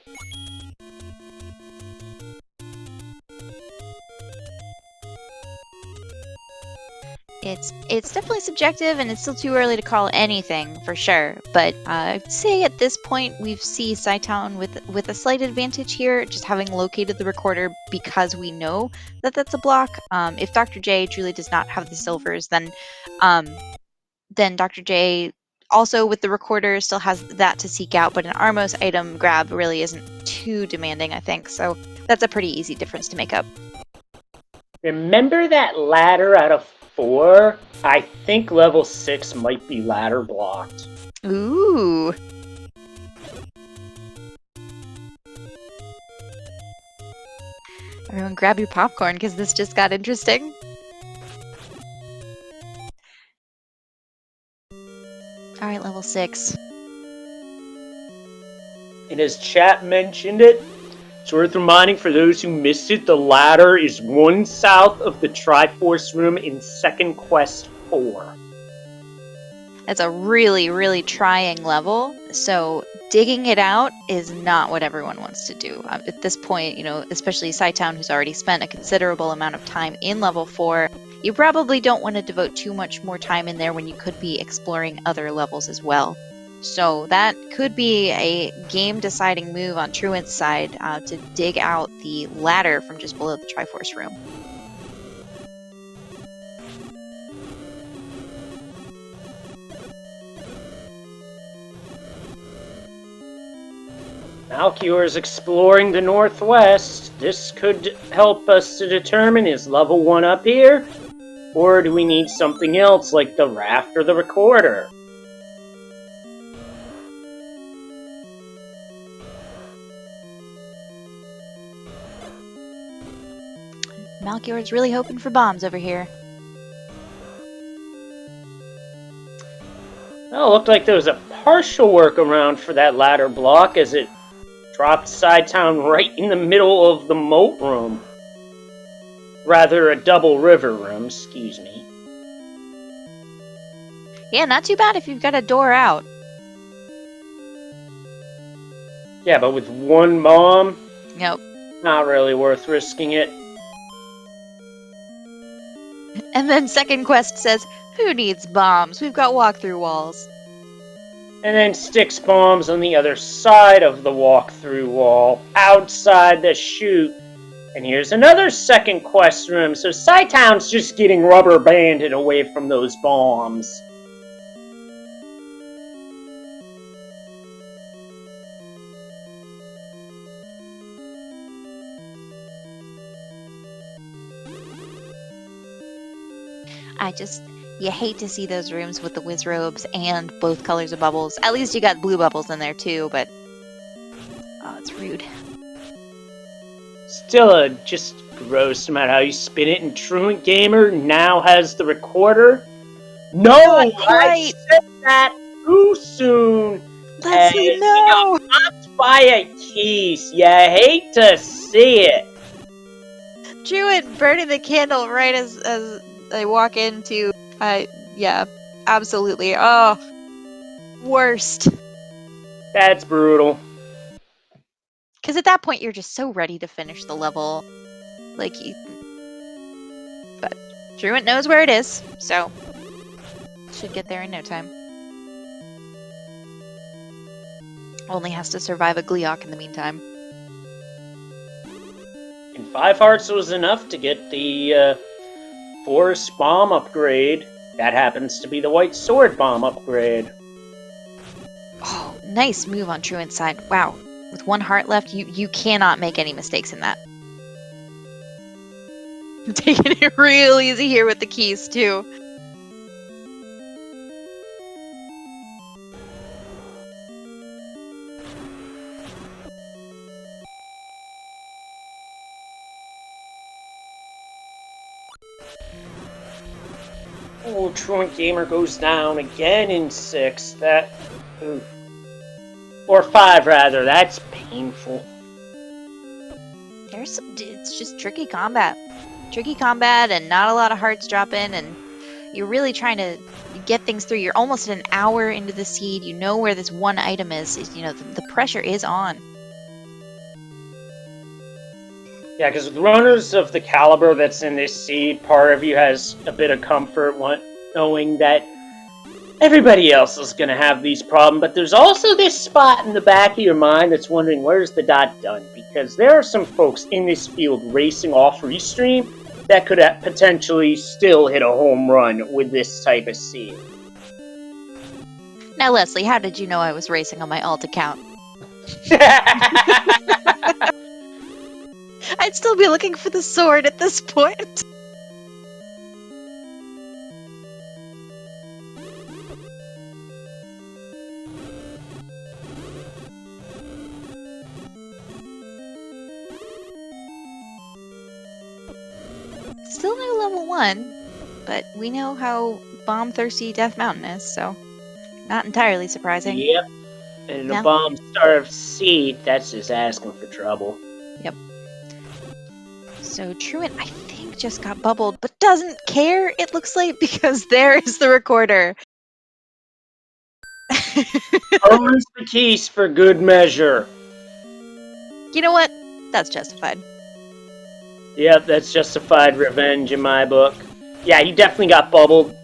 It's definitely subjective, and it's still too early to call anything for sure. But I'd say at this point we see Sci-Town with a slight advantage here, just having located the recorder because we know that that's a block. If Dr. J truly does not have the silvers, then Dr. J also with the recorder still has that to seek out. But an Armos item grab really isn't too demanding, I think. So that's a pretty easy difference to make up. Remember that ladder out of 4? I think level 6 might be ladder blocked. Ooh. Everyone grab your popcorn because this just got interesting. Alright, level 6. And as chat mentioned it, it's worth reminding for those who missed it, the ladder is 1 south of the Triforce room in second quest 4. That's a really, really trying level, so digging it out is not what everyone wants to do. At this point, you know, especially Sci-Town, who's already spent a considerable amount of time in level 4, you probably don't want to devote too much more time in there when you could be exploring other levels as well. So that could be a game-deciding move on Truant's side to dig out the ladder from just below the Triforce room. Malchior is exploring the northwest. This could help us to determine, is level 1 up here? Or do we need something else like the raft or the recorder? Malchior is really hoping for bombs over here. Well, it looked like there was a partial workaround for that ladder block as it dropped Sci-Town right in the middle of the moat room. Rather, a double river room, excuse me. Yeah, not too bad if you've got a door out. Yeah, but with 1 bomb, Nope. not really worth risking it. And then second quest says, who needs bombs? We've got walkthrough walls. And then sticks bombs on the other side of the walk-through wall, outside the chute. And here's another second quest room, so Sci-Town's just getting rubber banded away from those bombs. You hate to see those rooms with the whiz robes and both colors of bubbles. At least you got blue bubbles in there too, but oh, it's rude. Still just gross no matter how you spin it, and Truant Gamer now has the recorder. No, I said that too soon. Let's say no. Popped by a keys. You hate to see it. Truant burning the candle right as I walk into. Yeah, absolutely. Oh, worst. That's brutal. Because at that point, you're just so ready to finish the level. But Truant knows where it is, so should get there in no time. Only has to survive a Gleeok in the meantime. And 5 hearts was enough to get the Forest Bomb upgrade. That happens to be the White Sword Bomb upgrade. Oh, nice move on Truant's side. Wow. With 1 heart left, you cannot make any mistakes in that. Taking it real easy here with the keys, too. Oh, Truant Gamer goes down again in 6. That... Oof. Or 5, rather. That's painful. It's just tricky combat. Tricky combat and not a lot of hearts drop in, and you're really trying to get things through. You're almost an hour into the seed. You know where this one item is. The pressure is on. Yeah, because with runners of the caliber that's in this seed, part of you has a bit of comfort knowing that everybody else is going to have these problems, but there's also this spot in the back of your mind that's wondering, where's the dot done? Because there are some folks in this field racing off restream that could potentially still hit a home run with this type of seed. Now, Leslie, how did you know I was racing on my alt account? I'd still be looking for the sword at this point. Still no level 1, but we know how bomb-thirsty Death Mountain is, so not entirely surprising. Yep. And a bomb-starved seed, that's just asking for trouble. Yep. So Truant, I think, just got bubbled, but doesn't care, it looks like, because there is the recorder. Owns the keys for good measure. You know what? That's justified. Yep, that's justified revenge in my book. Yeah, he definitely got bubbled,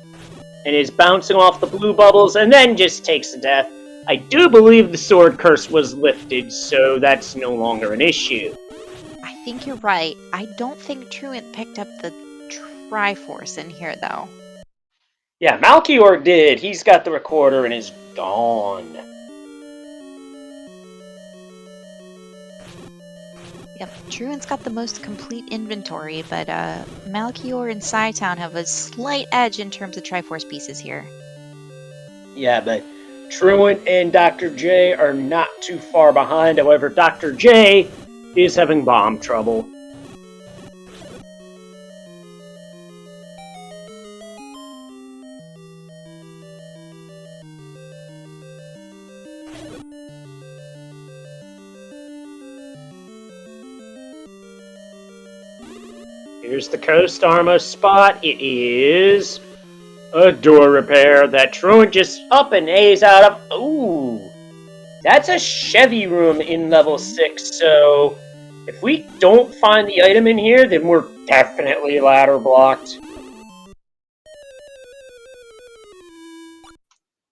and is bouncing off the blue bubbles, and then just takes a death. I do believe the sword curse was lifted, so that's no longer an issue. I think you're right. I don't think Truant picked up the Triforce in here, though. Yeah, Malchior did. He's got the recorder and is gone. Yep, Truant's got the most complete inventory, but Malchior and Psytown have a slight edge in terms of Triforce pieces here. Yeah, but Truant and Dr. J are not too far behind. However, Dr. J is having bomb trouble. Here's the Coast Armor spot. It is a door repair that Truant just up and A's out of. Ooh, that's a Chevy room in level 6, so if we don't find the item in here, then we're definitely ladder blocked.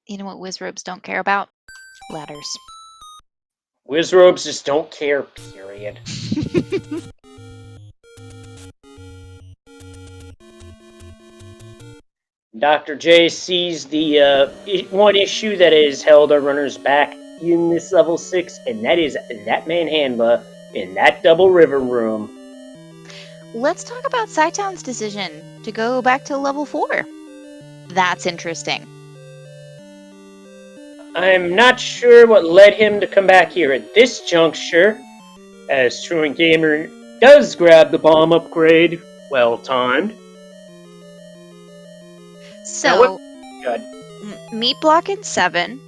You know what Wizrobes don't care about? Ladders. Wizrobes just don't care, period. Dr. J sees the one issue that has held our runners back in this level 6, and that is that manhandler in that double river room. Let's talk about Psytown's decision to go back to level 4. That's interesting. I'm not sure what led him to come back here at this juncture, as Truant Gamer does grab the bomb upgrade, well timed. So, Good. meat block in 7,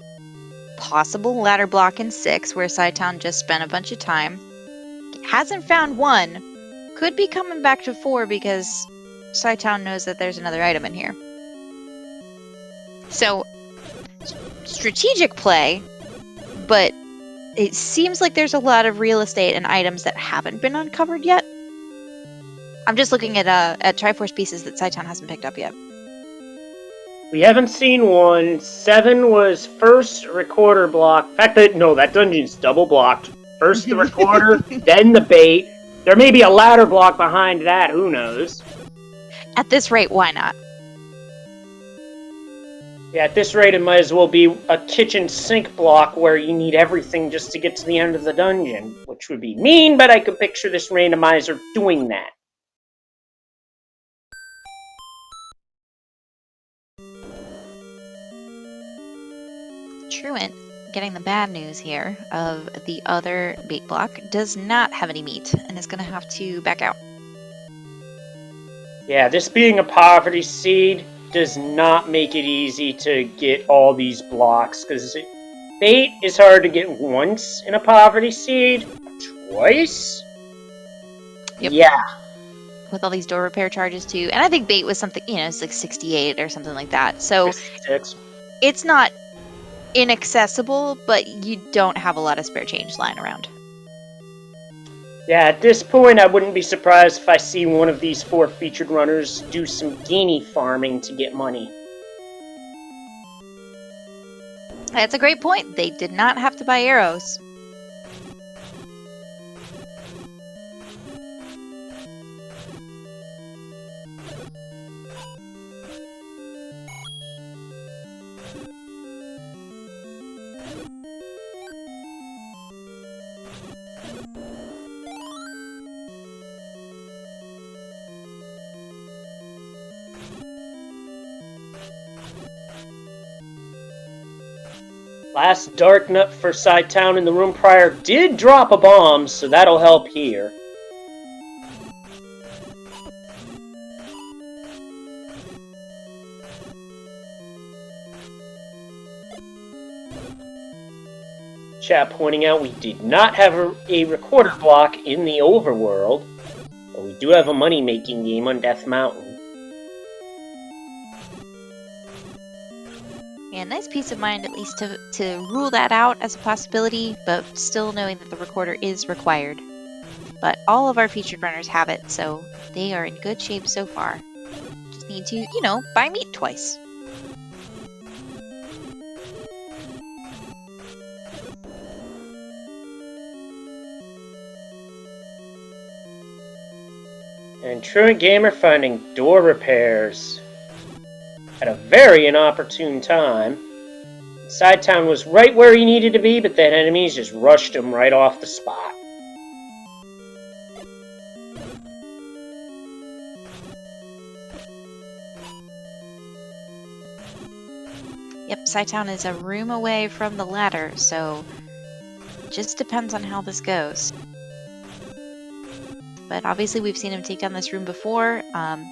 possible ladder block in 6, where Psytown just spent a bunch of time. Hasn't found 1, could be coming back to 4 because Psytown knows that there's another item in here. So, strategic play, but it seems like there's a lot of real estate and items that haven't been uncovered yet. I'm just looking at Triforce pieces that Psytown hasn't picked up yet. We haven't seen 1. 7 was first recorder block. In fact, that dungeon's double blocked. First the recorder, then the bait, There may be a ladder block behind that, who knows? At this rate, why not? Yeah, at this rate, it might as well be a kitchen sink block where you need everything just to get to the end of the dungeon, which would be mean, but I could picture this randomizer doing that. Truant, getting the bad news here of the other bait block, does not have any meat and is going to have to back out. Yeah, this being a poverty seed does not make it easy to get all these blocks, because bait is hard to get once in a poverty seed, twice? Yep. Yeah. With all these door repair charges too. And I think bait was something, it's like 68 or something like that. So 56. It's not inaccessible, but you don't have a lot of spare change lying around. Yeah, at this point, I wouldn't be surprised if I see one of these 4 featured runners do some guinea farming to get money. That's a great point. They did not have to buy arrows. Last Dark Nut for Side Town in the room prior did drop a bomb, so that'll help here. Chat pointing out we did not have a recorder block in the overworld, but we do have a money-making game on Death Mountain. Yeah, nice peace of mind at least to rule that out as a possibility, but still knowing that the recorder is required. But all of our featured runners have it, so they are in good shape so far. Just need to, buy meat twice. And Truant Gamer finding door repairs at a very inopportune time. Side Town was right where he needed to be, but then enemies just rushed him right off the spot. Yep, Side Town is a room away from the ladder, so it just depends on how this goes. But obviously we've seen him take down this room before,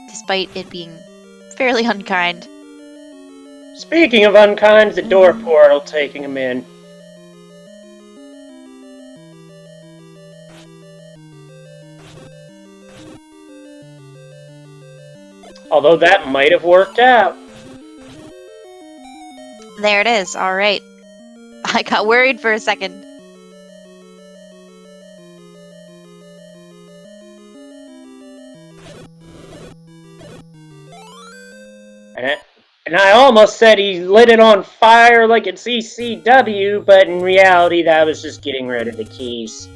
despite it being fairly unkind. Speaking of unkind, the door portal taking him in. Although that might have worked out. There it is, alright. I got worried for a second. And I almost said he lit it on fire like it's ECW, but in reality that was just getting rid of the keys.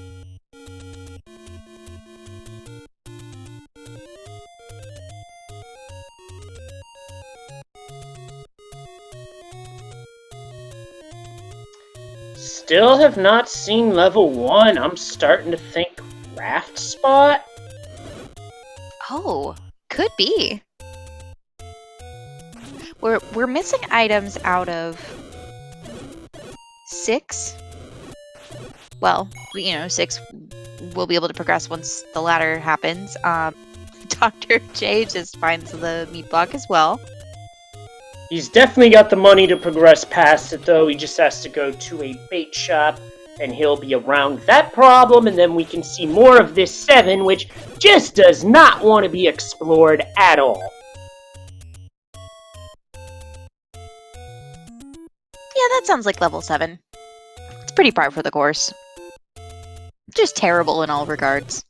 Still have not seen level 1. I'm starting to think raft spot? Oh, could be. We're missing items out of 6. Well, 6 we'll be able to progress once the ladder happens. Dr. J just finds the meat block as well. He's definitely got the money to progress past it, though. He just has to go to a bait shop, and he'll be around that problem, and then we can see more of this 7, which just does not want to be explored at all. Yeah, that sounds like level 7. It's pretty par for the course. Just terrible in all regards.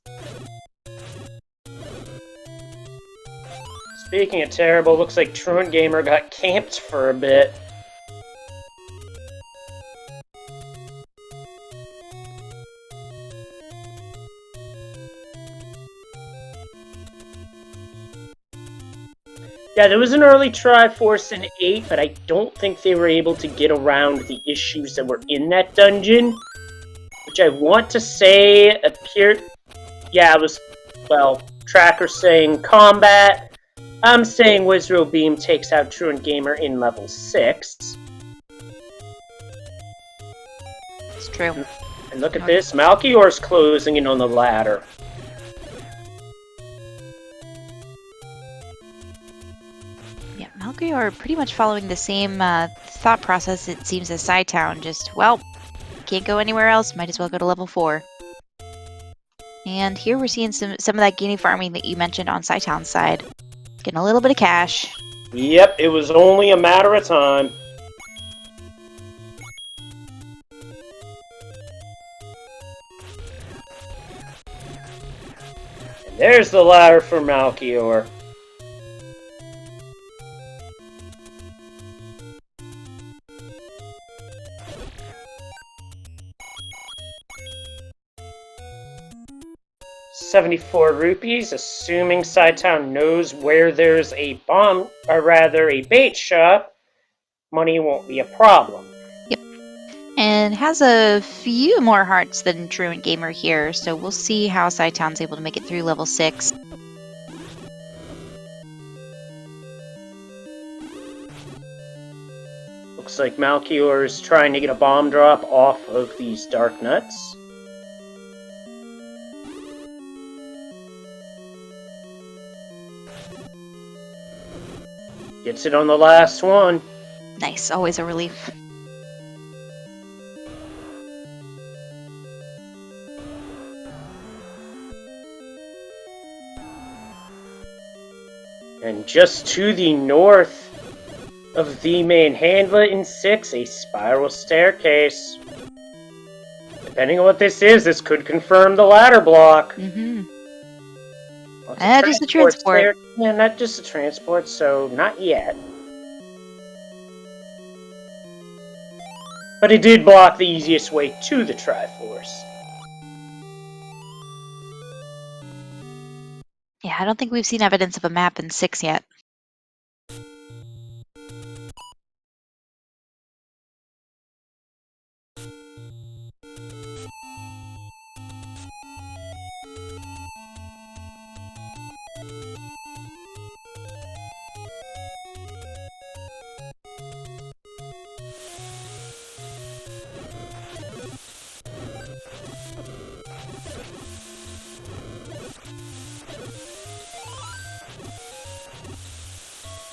Speaking of terrible, looks like Truant Gamer got camped for a bit. Yeah, there was an early Triforce in 8, but I don't think they were able to get around the issues that were in that dungeon, which I want to say appeared... Yeah, it was, well, Tracker saying combat. I'm saying Wizro Beam takes out Truant Gamer in level 6. It's true. And look at this, Malchior's closing in on the ladder. Yeah, Malchior pretty much following the same thought process, it seems, as Psytown. Just, well, can't go anywhere else, might as well go to level 4. And here we're seeing some of that guinea farming that you mentioned on Psytown's side. Getting a little bit of cash. Yep, it was only a matter of time. And there's the ladder for Malchior. $74 rupees, assuming Psytown knows where there's a bomb, or rather a bait shop, money won't be a problem. Yep. And has a few more hearts than Truant Gamer here, so we'll see how Psytown's able to make it through level 6. Looks like Malchior is trying to get a bomb drop off of these dark nuts. Gets it on the last one. Nice, always a relief. And just to the north of the main handlet in 6, a spiral staircase. Depending on what this is, this could confirm the ladder block. Mm-hmm. That is the transport. Yeah, not just the transport, so not yet. But it did block the easiest way to the Triforce. Yeah, I don't think we've seen evidence of a map in 6 yet.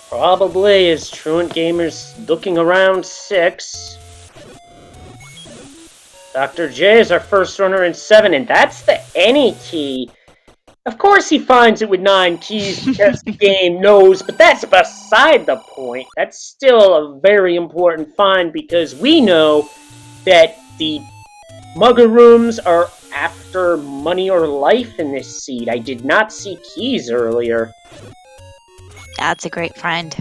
Probably as Truant Gamer's looking around 6. Dr. J is our first runner in 7, and that's the any key. Of course he finds it with 9 keys because the game knows, but that's beside the point. That's still a very important find because we know that the Mugger rooms are after money or life in this seed. I did not see keys earlier. That's a great find.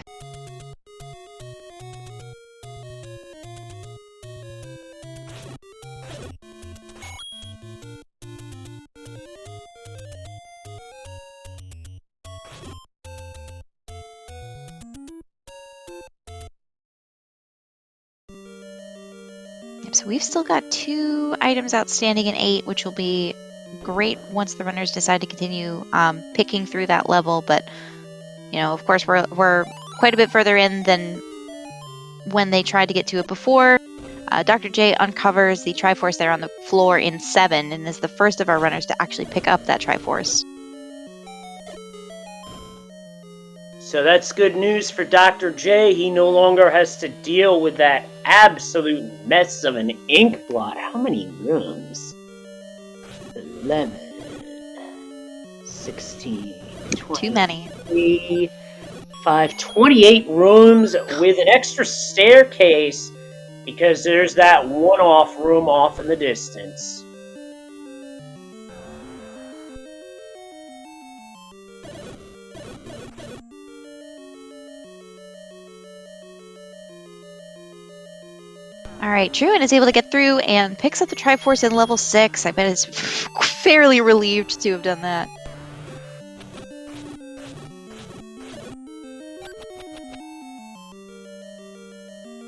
So we've still got 2 items outstanding in 8, which will be great once the runners decide to continue picking through that level. But, you know, of course, we're quite a bit further in than when they tried to get to it before. Dr. J uncovers the Triforce there on the floor in 7 and is the first of our runners to actually pick up that Triforce. So that's good news for Dr. J. He no longer has to deal with that absolute mess of an ink blot. How many rooms? 11, 16, 20. Too many. 3, 5, 28 rooms with an extra staircase because there's that one-off room off in the distance. Alright, Truant is able to get through and picks up the Triforce in level 6. I bet it's fairly relieved to have done that.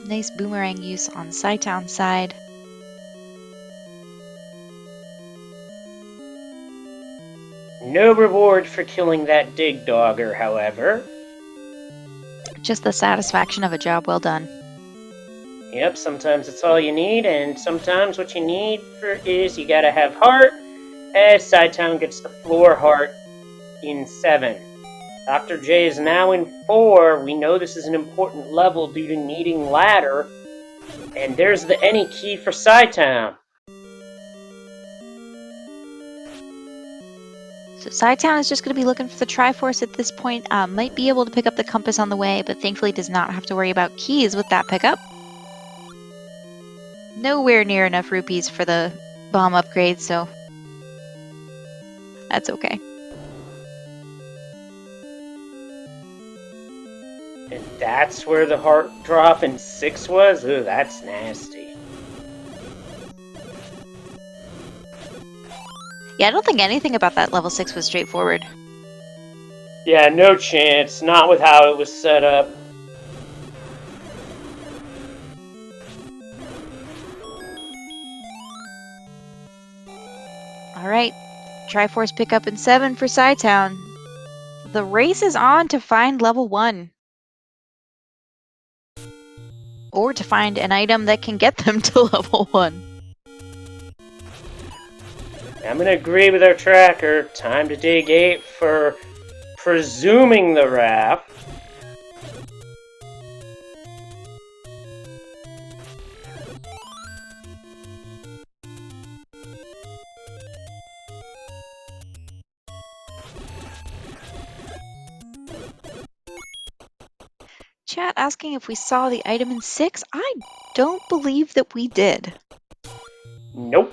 Nice boomerang use on Sci-Town's side. No reward for killing that dig dogger, however. Just the satisfaction of a job well done. Yep, sometimes it's all you need, and sometimes what you need is you gotta have heart, as Sci-Town gets the floor heart in 7. Dr. J is now in 4. We know this is an important level due to needing ladder, and there's the any key for Sci-Town. So Sci-Town is just going to be looking for the Triforce at this point. Might be able to pick up the compass on the way, but thankfully does not have to worry about keys with that pickup. Nowhere near enough rupees for the bomb upgrade, so that's okay. And that's where the heart drop in 6 was? Ooh, that's nasty. Yeah, I don't think anything about that level 6 was straightforward. Yeah, no chance. Not with how it was set up. Alright, Triforce pickup in 7 for Sci-Town. The race is on to find level 1. Or to find an item that can get them to level 1. I'm gonna agree with our tracker. Time to dig 8 for presuming the raft. Chat asking if we saw the item in 6. I don't believe that we did. Nope.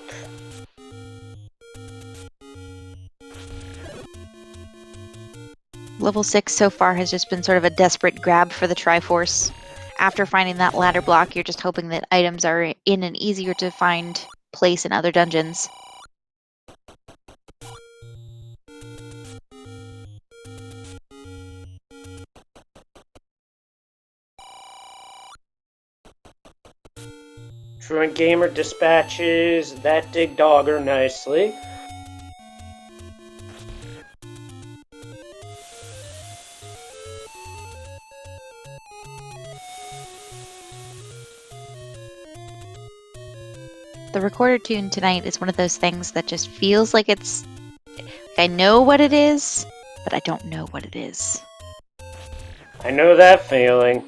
Level 6 so far has just been sort of a desperate grab for the Triforce. After finding that ladder block, you're just hoping that items are in an easier to find place in other dungeons. Truant Gamer dispatches that dig dogger nicely. The recorder tune tonight is one of those things that just feels like it's... I know what it is, but I don't know what it is. I know that feeling.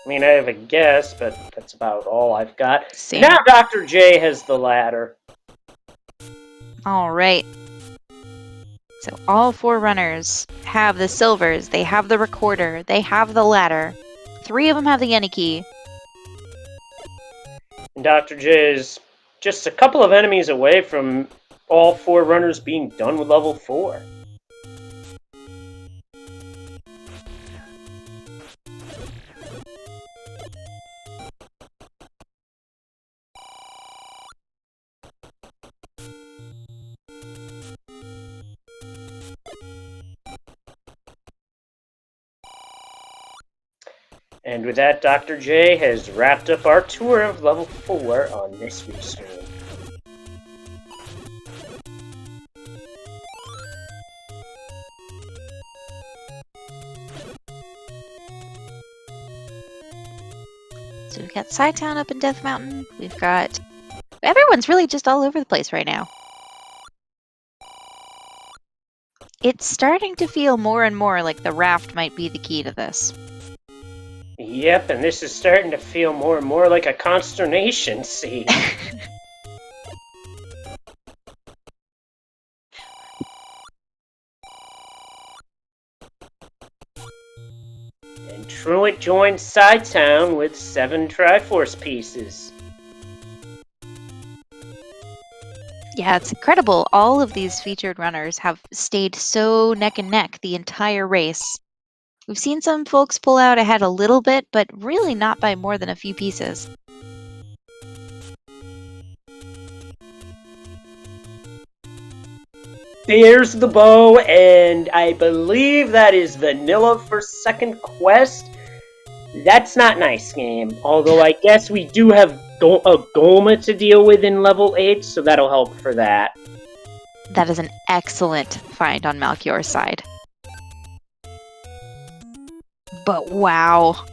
I mean, I have a guess, but that's about all I've got. Same. Now Dr. J has the ladder. Alright. So all 4 runners have the silvers, they have the recorder, they have the ladder. 3 of them have the any key. And Dr. J is just a couple of enemies away from all 4 runners being done with level 4. And with that, Dr. J has wrapped up our tour of level 4 on this restream. So we've got Sci-Town up in Death Mountain. We've got... Everyone's really just all over the place right now. It's starting to feel more and more like the raft might be the key to this. Yep, and this is starting to feel more and more like a consternation scene. And Truant joins Sci-Town with 7 Triforce pieces. Yeah, it's incredible. All of these featured runners have stayed so neck and neck the entire race. We've seen some folks pull out ahead a little bit, but really not by more than a few pieces. There's the bow, and I believe that is vanilla for second quest. That's not nice, game. Although I guess we do have a Goma to deal with in level 8, so that'll help for that. That is an excellent find on Malchior's side. But wow.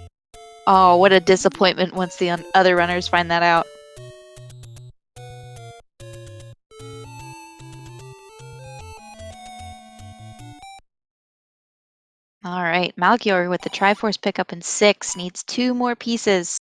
Oh, what a disappointment once the other runners find that out. All right, Malchior with the Triforce pickup in 6 needs 2 more pieces.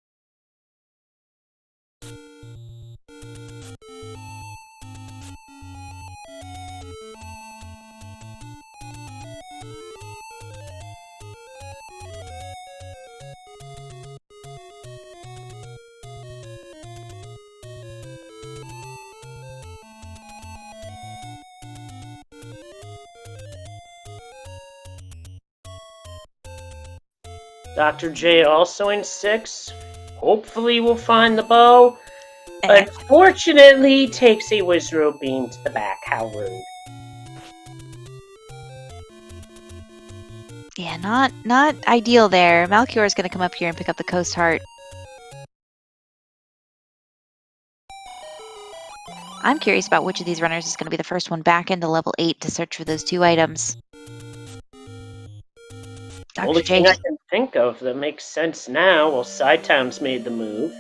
Dr. J also in 6. Hopefully we'll find the bow. Unfortunately, takes a Wizrobe Beam to the back. How rude. Yeah, not ideal there. Malchior is going to come up here and pick up the Coast Heart. I'm curious about which of these runners is going to be the first one back into level 8 to search for those 2 items. The only thing I can think of that makes sense now, well, Sidetown's made the move.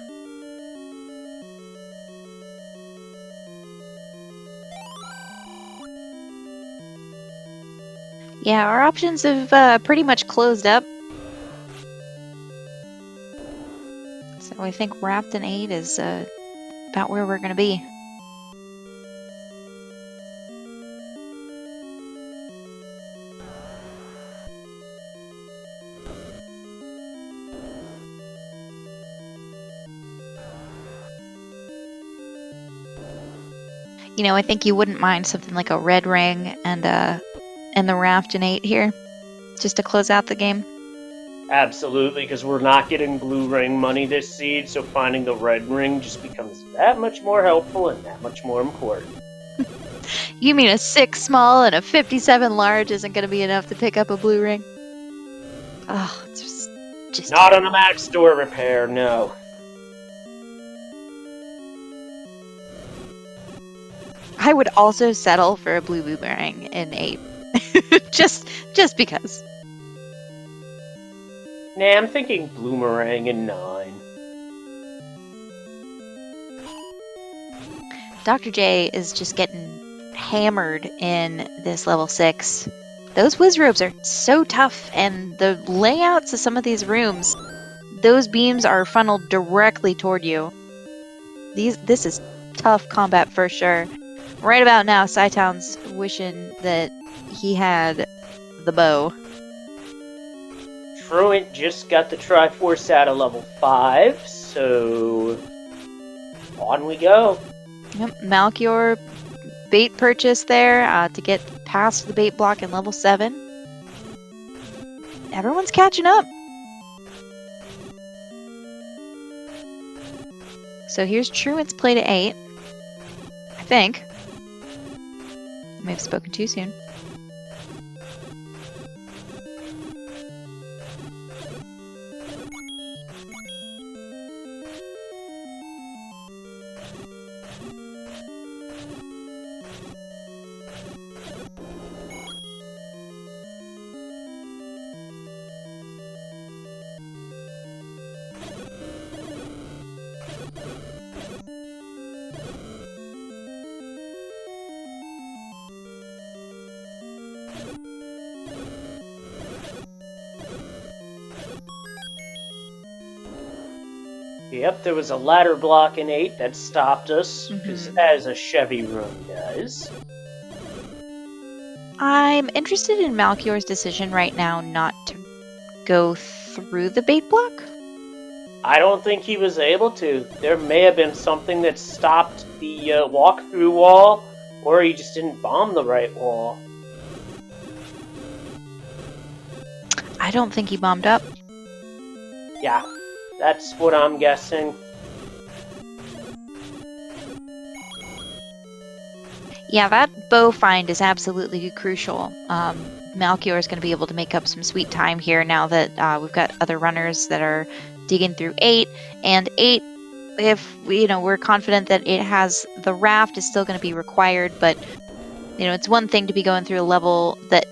Yeah, our options have pretty much closed up. So I think Wrapped in 8 is about where we're going to be. You know, I think you wouldn't mind something like a red ring and the Raft in 8 here, just to close out the game. Absolutely, because we're not getting blue ring money this seed, so finding the red ring just becomes that much more helpful and that much more important. You mean a 6 small and a 57 large isn't going to be enough to pick up a blue ring? Oh, it's just not terrible. on a Max Store repair, no. I would also settle for a blue boomerang in 8. just because. Nah, I'm thinking Bloomerang in 9. Dr. J is just getting hammered in this level 6. Those Wizrobes are so tough, and the layouts of some of these rooms, those beams are funneled directly toward you. This is tough combat for sure. Right about now, Sidetown's wishing that he had the bow. Truant just got the Triforce out of level 5, so on we go. Yep, Malchior bait purchase there to get past the bait block in level 7. Everyone's catching up. So here's Truant's play to 8. I think. I may have spoken too soon. Yep, there was a ladder block in 8 that stopped us, as a Chevy room does. I'm interested in Malchior's decision right now not to go through the bait block. I don't think he was able to. There may have been something that stopped the walk-through wall, or he just didn't bomb the right wall. I don't think he bombed up. Yeah, that's what I'm guessing. Yeah, that bow find is absolutely crucial. Malchior is going to be able to make up some sweet time here now that we've got other runners that are digging through 8. And 8, if we're confident that it has the raft, is still going to be required, but it's one thing to be going through a level that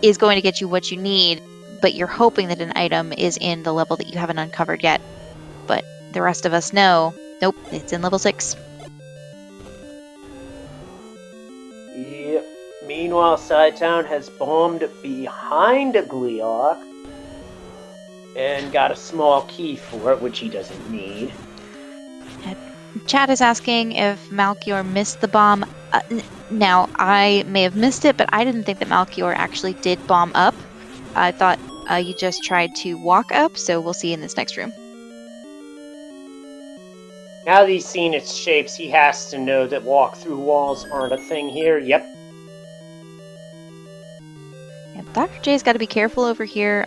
is going to get you what you need, but you're hoping that an item is in the level that you haven't uncovered yet. But the rest of us know, nope, it's in level 6. Yep. Meanwhile, Sci-Town has bombed behind a Gleeok and got a small key for it, which he doesn't need. Chad is asking if Malchior missed the bomb. Now, I may have missed it, but I didn't think that Malchior actually did bomb up. I thought you just tried to walk up, so we'll see in this next room. Now that he's seen its shapes, he has to know that walk-through walls aren't a thing here. Yep. Yeah, Dr. J's got to be careful over here.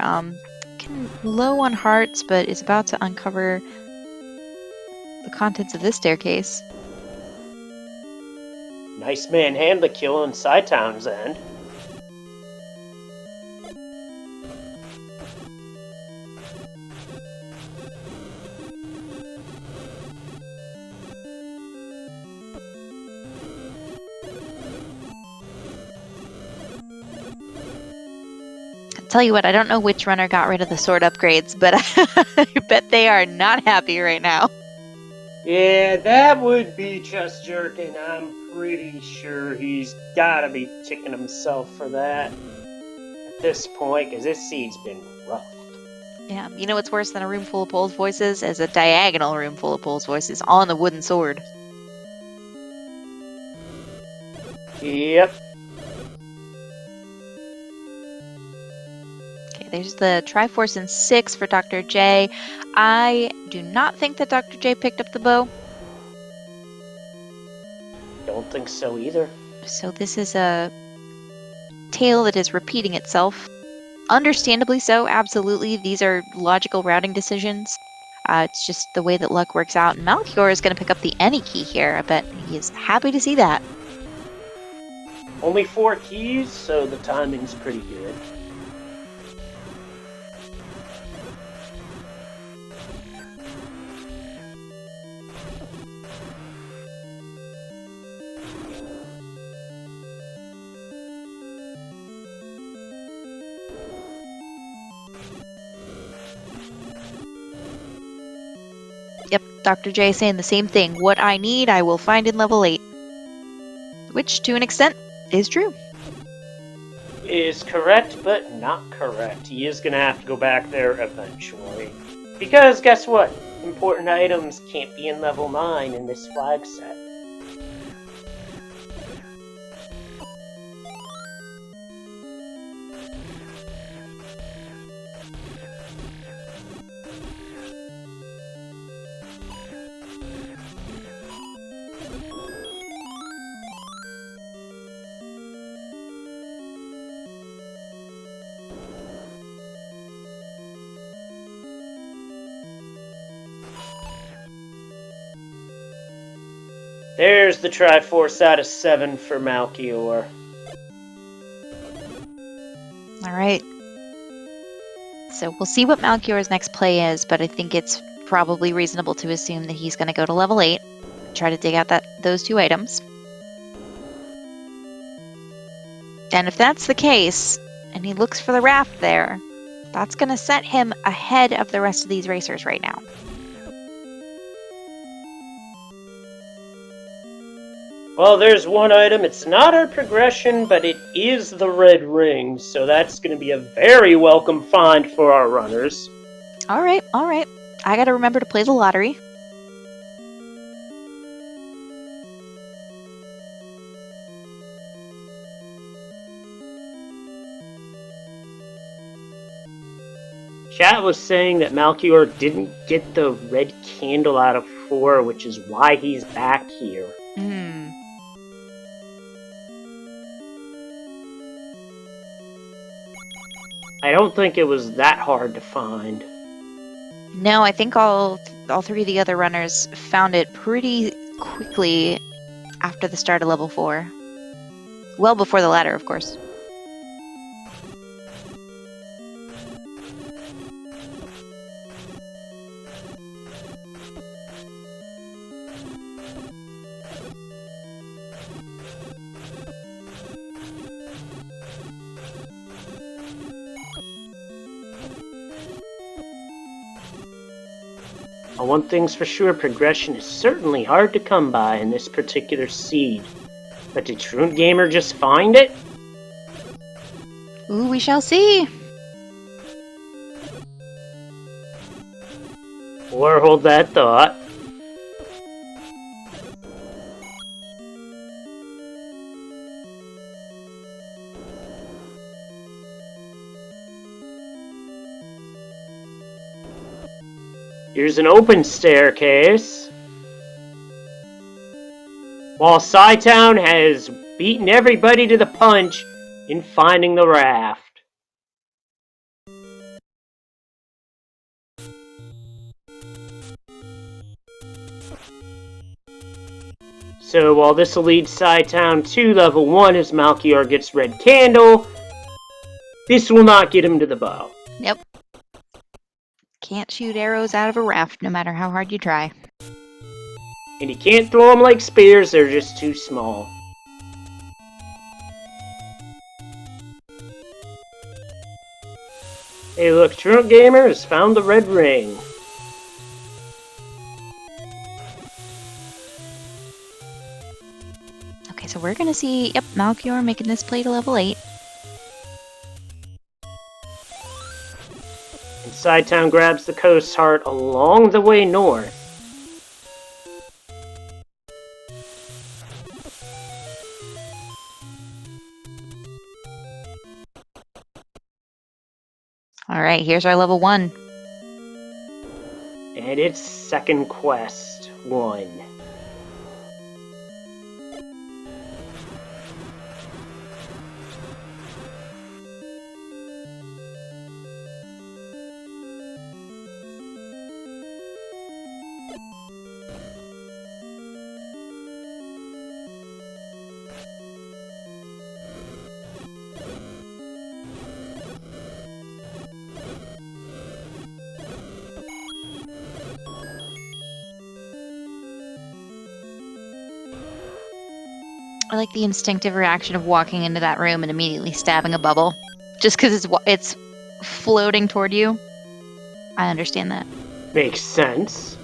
Low on hearts, but is about to uncover the contents of this staircase. Nice manhandle kill on Sci-Town's end. Tell you what, I don't know which runner got rid of the sword upgrades, but I bet they are not happy right now. Yeah, that would be just jerking. I'm pretty sure he's gotta be kicking himself for that at this point, because this seed's been rough. Yeah, you know what's worse than a room full of Pole's voices? Is a diagonal room full of Pole's voices on the wooden sword. Yep. There's the Triforce in 6 for Dr. J. I do not think that Dr. J picked up the bow. Don't think so either. So this is a tale that is repeating itself. Understandably so, absolutely. These are logical routing decisions. It's just the way that luck works out. And Malchior is going to pick up the any key here. I bet he is happy to see that. Only 4 keys, so the timing's pretty good. Yep, Dr. J saying the same thing. What I need, I will find in level 8. Which, to an extent, is true. Is correct, but not correct. He is going to have to go back there eventually. Because, guess what? Important items can't be in level 9 in this flag set. There's the Triforce out of 7 for Malchior. Alright. So we'll see what Malchior's next play is, but I think it's probably reasonable to assume that he's going to go to level 8, try to dig out those 2 items. And if that's the case, and he looks for the raft there, that's going to set him ahead of the rest of these racers right now. Well, there's one item. It's not our progression, but it is the red ring, so that's going to be a very welcome find for our runners. Alright. I gotta remember to play the lottery. Chat was saying that Malchior didn't get the red candle out of 4, which is why he's back here. I don't think it was that hard to find. No, I think all 3 of the other runners found it pretty quickly after the start of level 4. Well before the ladder, of course. One thing's for sure, progression is certainly hard to come by in this particular seed. But did Truant Gamer just find it? Ooh, we shall see. Or hold that thought. Here's an open staircase. While Psytown has beaten everybody to the punch in finding the raft. So while this will lead Psytown to level 1 as Malchior gets Red Candle, this will not get him to the bow. Yep. Can't shoot arrows out of a raft no matter how hard you try. And you can't throw them like spears, they're just too small. Hey look, Truant Gamer has found the red ring. Okay, so we're gonna see, yep, Malchior making this play to level 8. And Psytown grabs the coast heart along the way north. Alright, here's our level 1. And it's second quest 1. I like the instinctive reaction of walking into that room and immediately stabbing a bubble. Just because it's floating toward you. I understand that. Makes sense.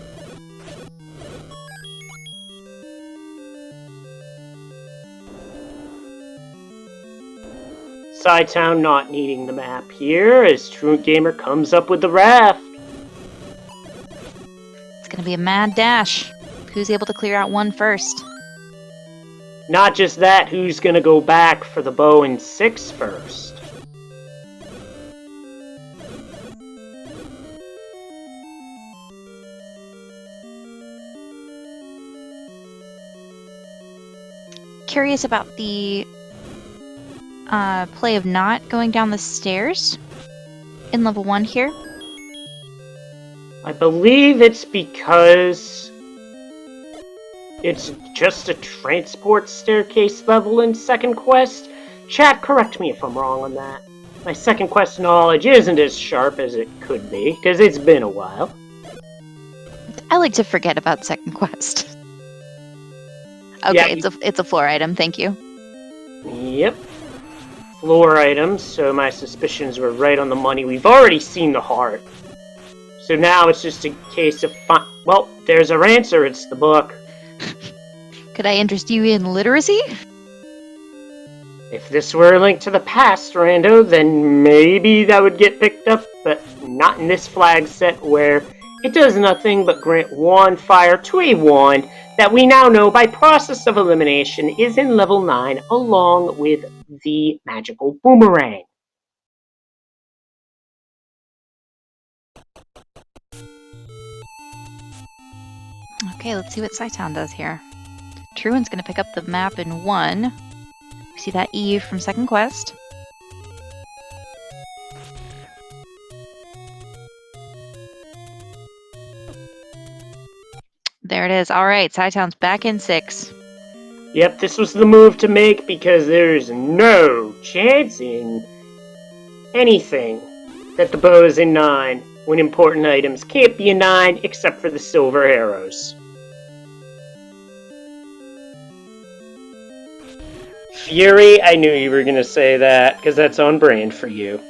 Psytown not needing the map here as Truant Gamer comes up with the raft. It's gonna be a mad dash. Who's able to clear out 1 first? Not just that, who's gonna go back for the bow and 6 first? Curious about the play of not going down the stairs in level 1 here. I believe it's because it's just a transport staircase level in second quest. Chat, correct me if I'm wrong on that. My second quest knowledge isn't as sharp as it could be, because it's been a while. I like to forget about second quest. Okay, Yeah, it's a floor item, thank you. Yep. Floor items, so my suspicions were right on the money. We've already seen the heart. So now it's just a case of well, there's our answer, it's the book. Could I interest you in literacy? If this were a link to the past, Rando, then maybe that would get picked up, but not in this flag set where it does nothing but grant wand fire to a wand that we now know by process of elimination is in level 9 along with the magical boomerang. Okay, let's see what Psytown does here. Truant's going to pick up the map in 1. We see that Eve from second quest. There it is. All right, Psytown's back in 6. Yep, this was the move to make because there's no chance in anything that the bow is in 9 when important items can't be in 9 except for the silver arrows. Fury, I knew you were going to say that because that's on brand for you.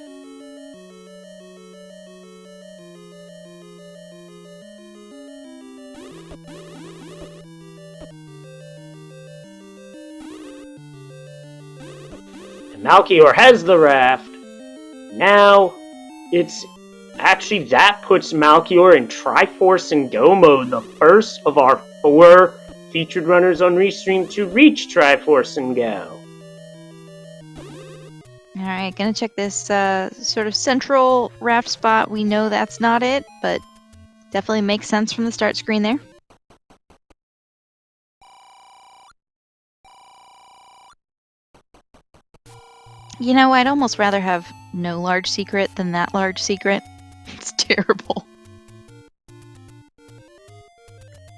Malchior has the raft. Now, that puts Malchior in Triforce and Go mode, the first of our 4 featured runners on Restream to reach Triforce and Go. Alright, gonna check this sort of central raft spot. We know that's not it, but definitely makes sense from the start screen there. You know, I'd almost rather have no large secret than that large secret. It's terrible.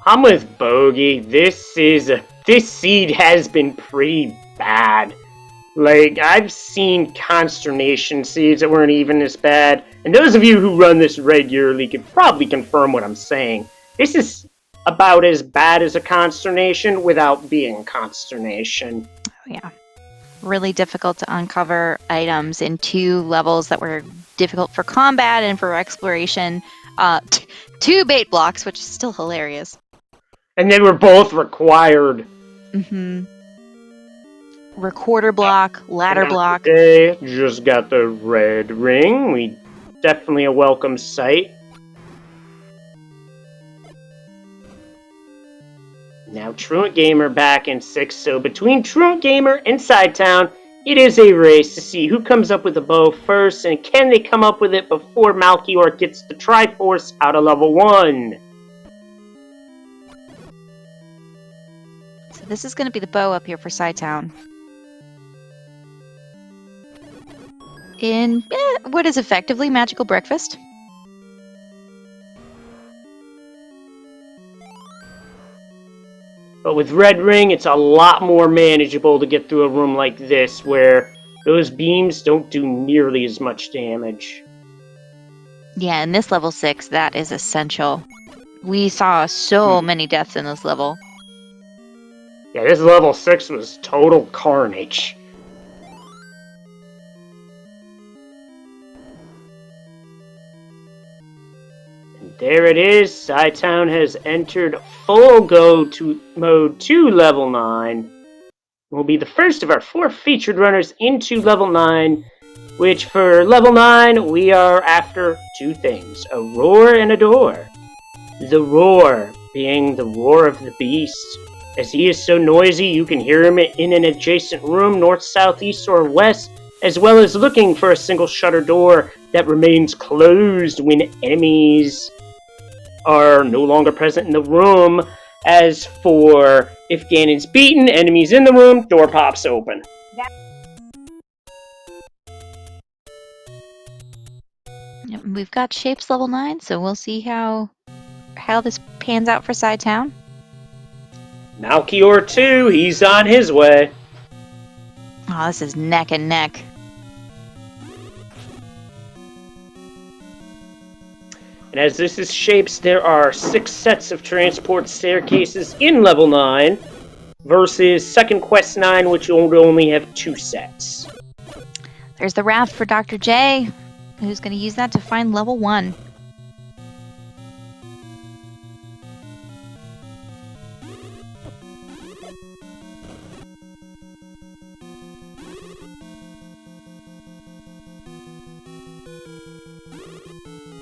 I'm with Bogey. This seed has been pretty bad. Like, I've seen consternation seeds that weren't even this bad. And those of you who run this regularly could probably confirm what I'm saying. This is about as bad as a consternation without being consternation. Oh, yeah. Really difficult to uncover items in 2 levels that were difficult for combat and for exploration. 2 bait blocks, which is still hilarious. And they were both required. Mm-hmm. Recorder block, ladder block. Okay, just got the red ring. Definitely a welcome sight. Now Truant Gamer back in 6th, so between Truant Gamer and Sidetown, it is a race to see who comes up with a bow first, and can they come up with it before Malchior gets the Triforce out of level 1. So this is going to be the bow up here for Sidetown. In what is effectively Magical Breakfast. But with Red Ring, it's a lot more manageable to get through a room like this, where those beams don't do nearly as much damage. Yeah, in this level 6, that is essential. We saw so many deaths in this level. Yeah, this level 6 was total carnage. There it is. Sidetown has entered full go to mode to level 9. We'll be the first of our 4 featured runners into level 9, which for level 9 we are after 2 things, a roar and a door. The roar being the roar of the beast. As he is so noisy you can hear him in an adjacent room, north, south, east, or west, as well as looking for a single shutter door that remains closed when enemies are no longer present in the room. As for if Ganon's beaten, enemies in the room, door pops open. Yep, we've got Shapes level 9, so we'll see how this pans out for Sidetown. Malchior 2, he's on his way. Oh, this is neck and neck. And as this is Shapes, there are 6 sets of transport staircases in level 9, versus second quest 9, which will only have 2 sets. There's the raft for Dr. J, who's going to use that to find level 1.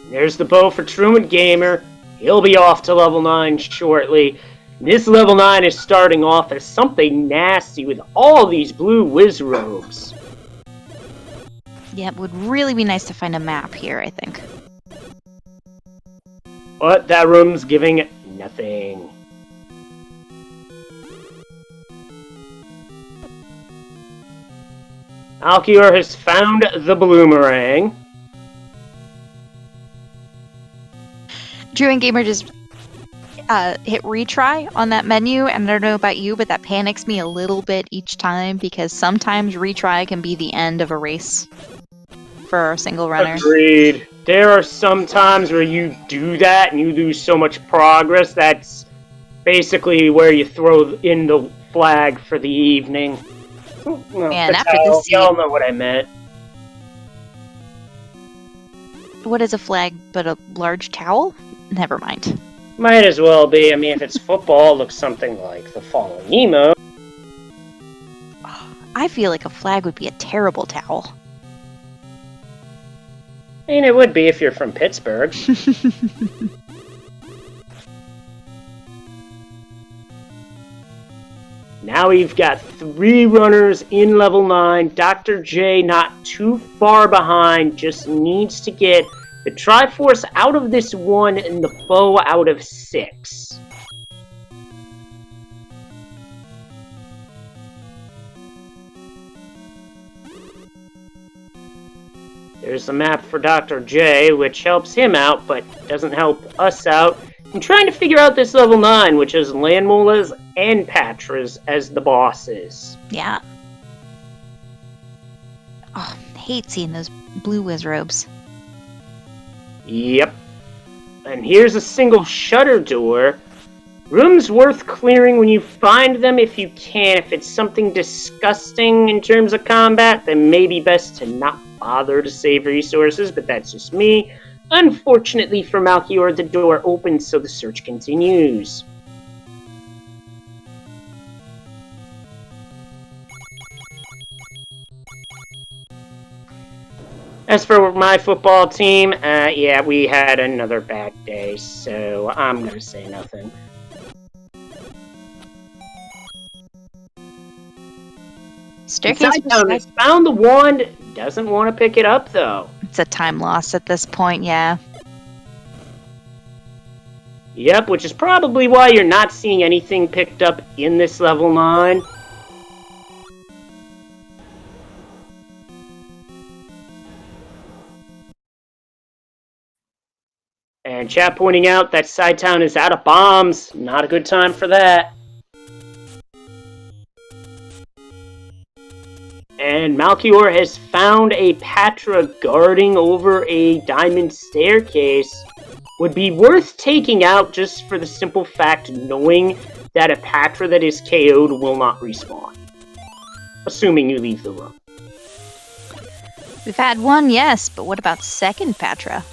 There's the bow for Truant Gamer. He'll be off to level 9 shortly. This level 9 is starting off as something nasty with all these blue whiz robes. Yeah, it would really be nice to find a map here, I think. But that room's giving nothing. Malchior has found the Bloomerang. Truant Gamer just hit retry on that menu, and I don't know about you, but that panics me a little bit each time, because sometimes retry can be the end of a race for a single runner. Agreed. There are some times where you do that and you lose so much progress. That's basically where you throw in the flag for the evening. Well, and after this, y'all know what I meant. What is a flag but a large towel? Never mind. Might as well be. I mean, if it's football, it looks something like the following emote. I feel like a flag would be a terrible towel. I mean, it would be if you're from Pittsburgh. Now we've got 3 runners in level 9. Dr. J not too far behind, just needs to get the Triforce out of this 1 and the bow out of 6. There's the map for Dr. J, which helps him out, but doesn't help us out. I'm trying to figure out this level 9, which is Landmolas and Patras as the bosses. Yeah. Oh, I hate seeing those blue Wizrobes. Yep. And here's a single shutter door. Rooms worth clearing when you find them if you can. If it's something disgusting in terms of combat, then maybe best to not bother to save resources, but that's just me. Unfortunately for Malchior, the door opens, so the search continues. As for my football team, yeah, we had another bad day, so I'm gonna say nothing. Staircase has found the wand, doesn't want to pick it up, though. It's a time loss at this point, yeah. Yep, which is probably why you're not seeing anything picked up in this level 9. And chat pointing out that Sidetown is out of bombs. Not a good time for that. And Malchior has found a Patra guarding over a diamond staircase. Would be worth taking out just for the simple fact knowing that a Patra that is KO'd will not respawn. Assuming you leave the room. We've had one, yes, but what about second Patra?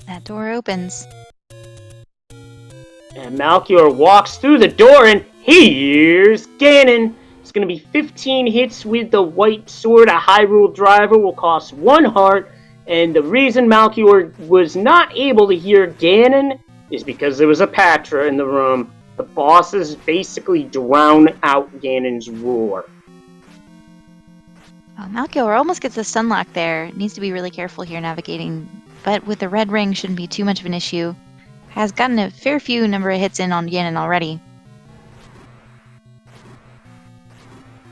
That door opens. And Malchior walks through the door, and here's Ganon. It's going to be 15 hits with the white sword. A Hyrule driver will cost 1 heart. And the reason Malchior was not able to hear Ganon is because there was a Patra in the room. The bosses basically drown out Ganon's roar. Oh, Malchior almost gets a Sunlock there. Needs to be really careful here navigating. But with the red ring, shouldn't be too much of an issue. Has gotten a fair few number of hits in on Ganon already.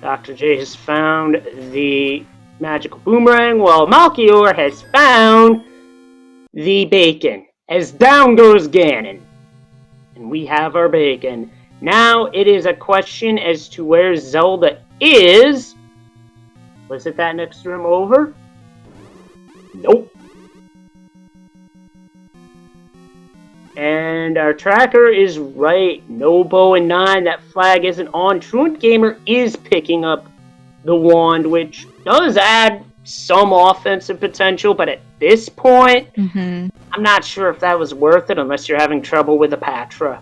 Dr. J has found the magical boomerang, while Malchior has found the bacon. As down goes Ganon. And we have our bacon. Now it is a question as to where Zelda is. Was it that next room over? Nope. And our tracker is right. No bow and 9. That flag isn't on. Truant Gamer is picking up the wand, which does add some offensive potential, but at this point, I'm not sure if that was worth it unless you're having trouble with a Patra.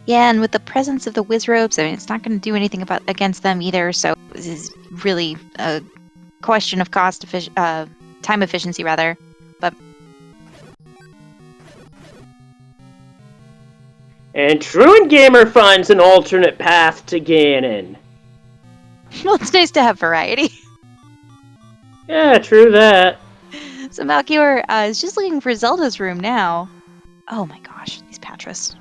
Yeah, and with the presence of the Wizrobes, I mean, it's not going to do anything against them either, so this is really a question of time efficiency, rather. But and Truant Gamer finds an alternate path to Ganon. Well, it's nice to have variety. Yeah, true that. So Malchior is just looking for Zelda's room now. Oh my gosh, these Patras.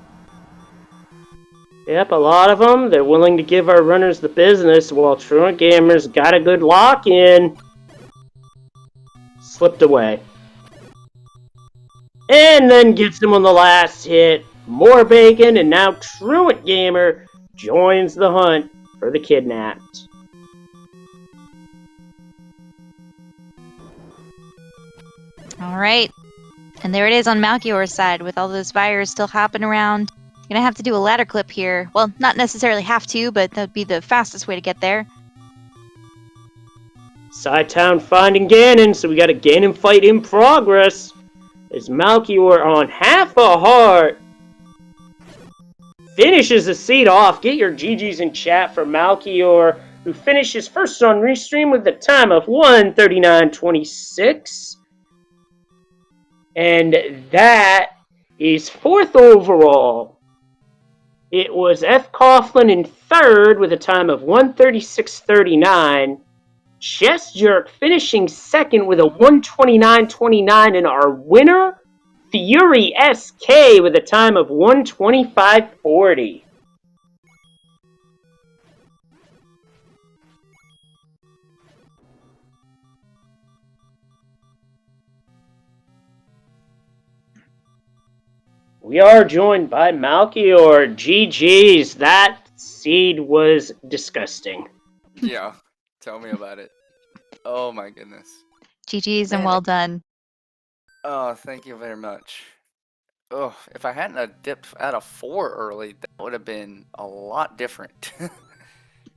Yep, a lot of them. They're willing to give our runners the business, while Truant Gamer's got a good lock-in. Slipped away. And then gets him on the last hit. More bacon, and now Truant Gamer joins the hunt for the kidnapped. Alright, and there it is on Malchior's side, with all those fires still hopping around. Gonna have to do a ladder clip here. Well, not necessarily have to, but that'd be the fastest way to get there. Sidetown finding Ganon, so we got a Ganon fight in progress. Is Malchior on half a heart? finishes the seed off. Get your GGs in chat for Malkior, who finishes first on Restream with a time of 1:39.26. And that is fourth overall. It was F. Coughlin in third with a time of 1:36.39. Chess Jerk finishing second with a 1:29.29, and our winner, Fury SK, with a time of 1:25.40. We are joined by Malkior. GG's. That seed was disgusting. Yeah, tell me about it. Oh my goodness. GG's and Man, well done. Oh, thank you very much. Oh, if I hadn't have dipped out of 4 early, that would have been a lot different.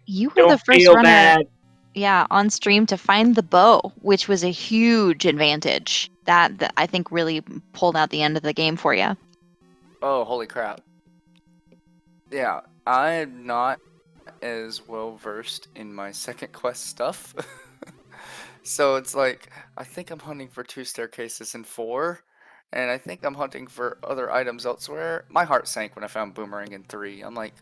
You were Don't the first feel runner, bad. yeah, on stream to find the bow, which was a huge advantage. That I think really pulled out the end of the game for you. Oh, holy crap. Yeah, I'm not as well versed in my second quest stuff. So it's like, I think I'm hunting for 2 staircases in 4, and I think I'm hunting for other items elsewhere. My heart sank when I found Boomerang in 3. I'm like,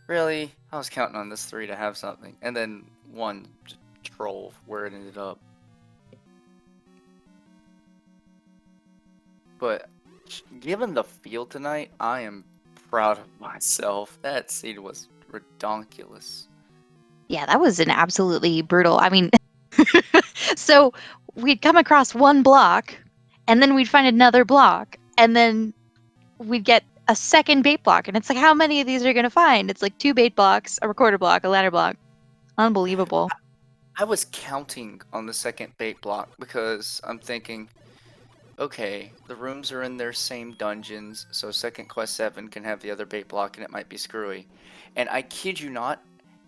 really? I was counting on this 3 to have something. And then 1 troll where it ended up. But given the field tonight, I am proud of myself. That seed was redonkulous. Yeah, that was an absolutely brutal. I mean, so we'd come across one block, and then we'd find another block, and then we'd get a second bait block, and it's like, how many of these are you gonna find? It's like 2 bait blocks, a recorder block, a ladder block. Unbelievable. I was counting on the second bait block because I'm thinking, okay, the rooms are in their same dungeons, so second quest 7 can have the other bait block and it might be screwy. And I kid you not,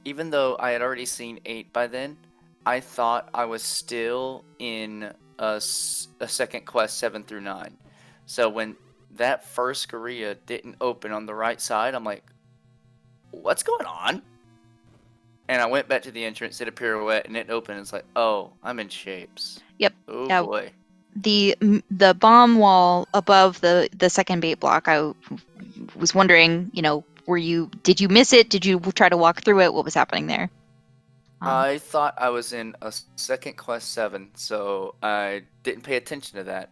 even though I had already seen 8 by then, I thought I was still in a second quest 7 through 9. So when that first Korea didn't open on the right side, I'm like, what's going on? And I went back to the entrance, did a pirouette, and it opened. It's like, oh, I'm in shapes. Yep. Oh Yeah. boy. The bomb wall above the second bait block, I was wondering, did you miss it? Did you try to walk through it? What was happening there? I thought I was in a second quest 7, so I didn't pay attention to that.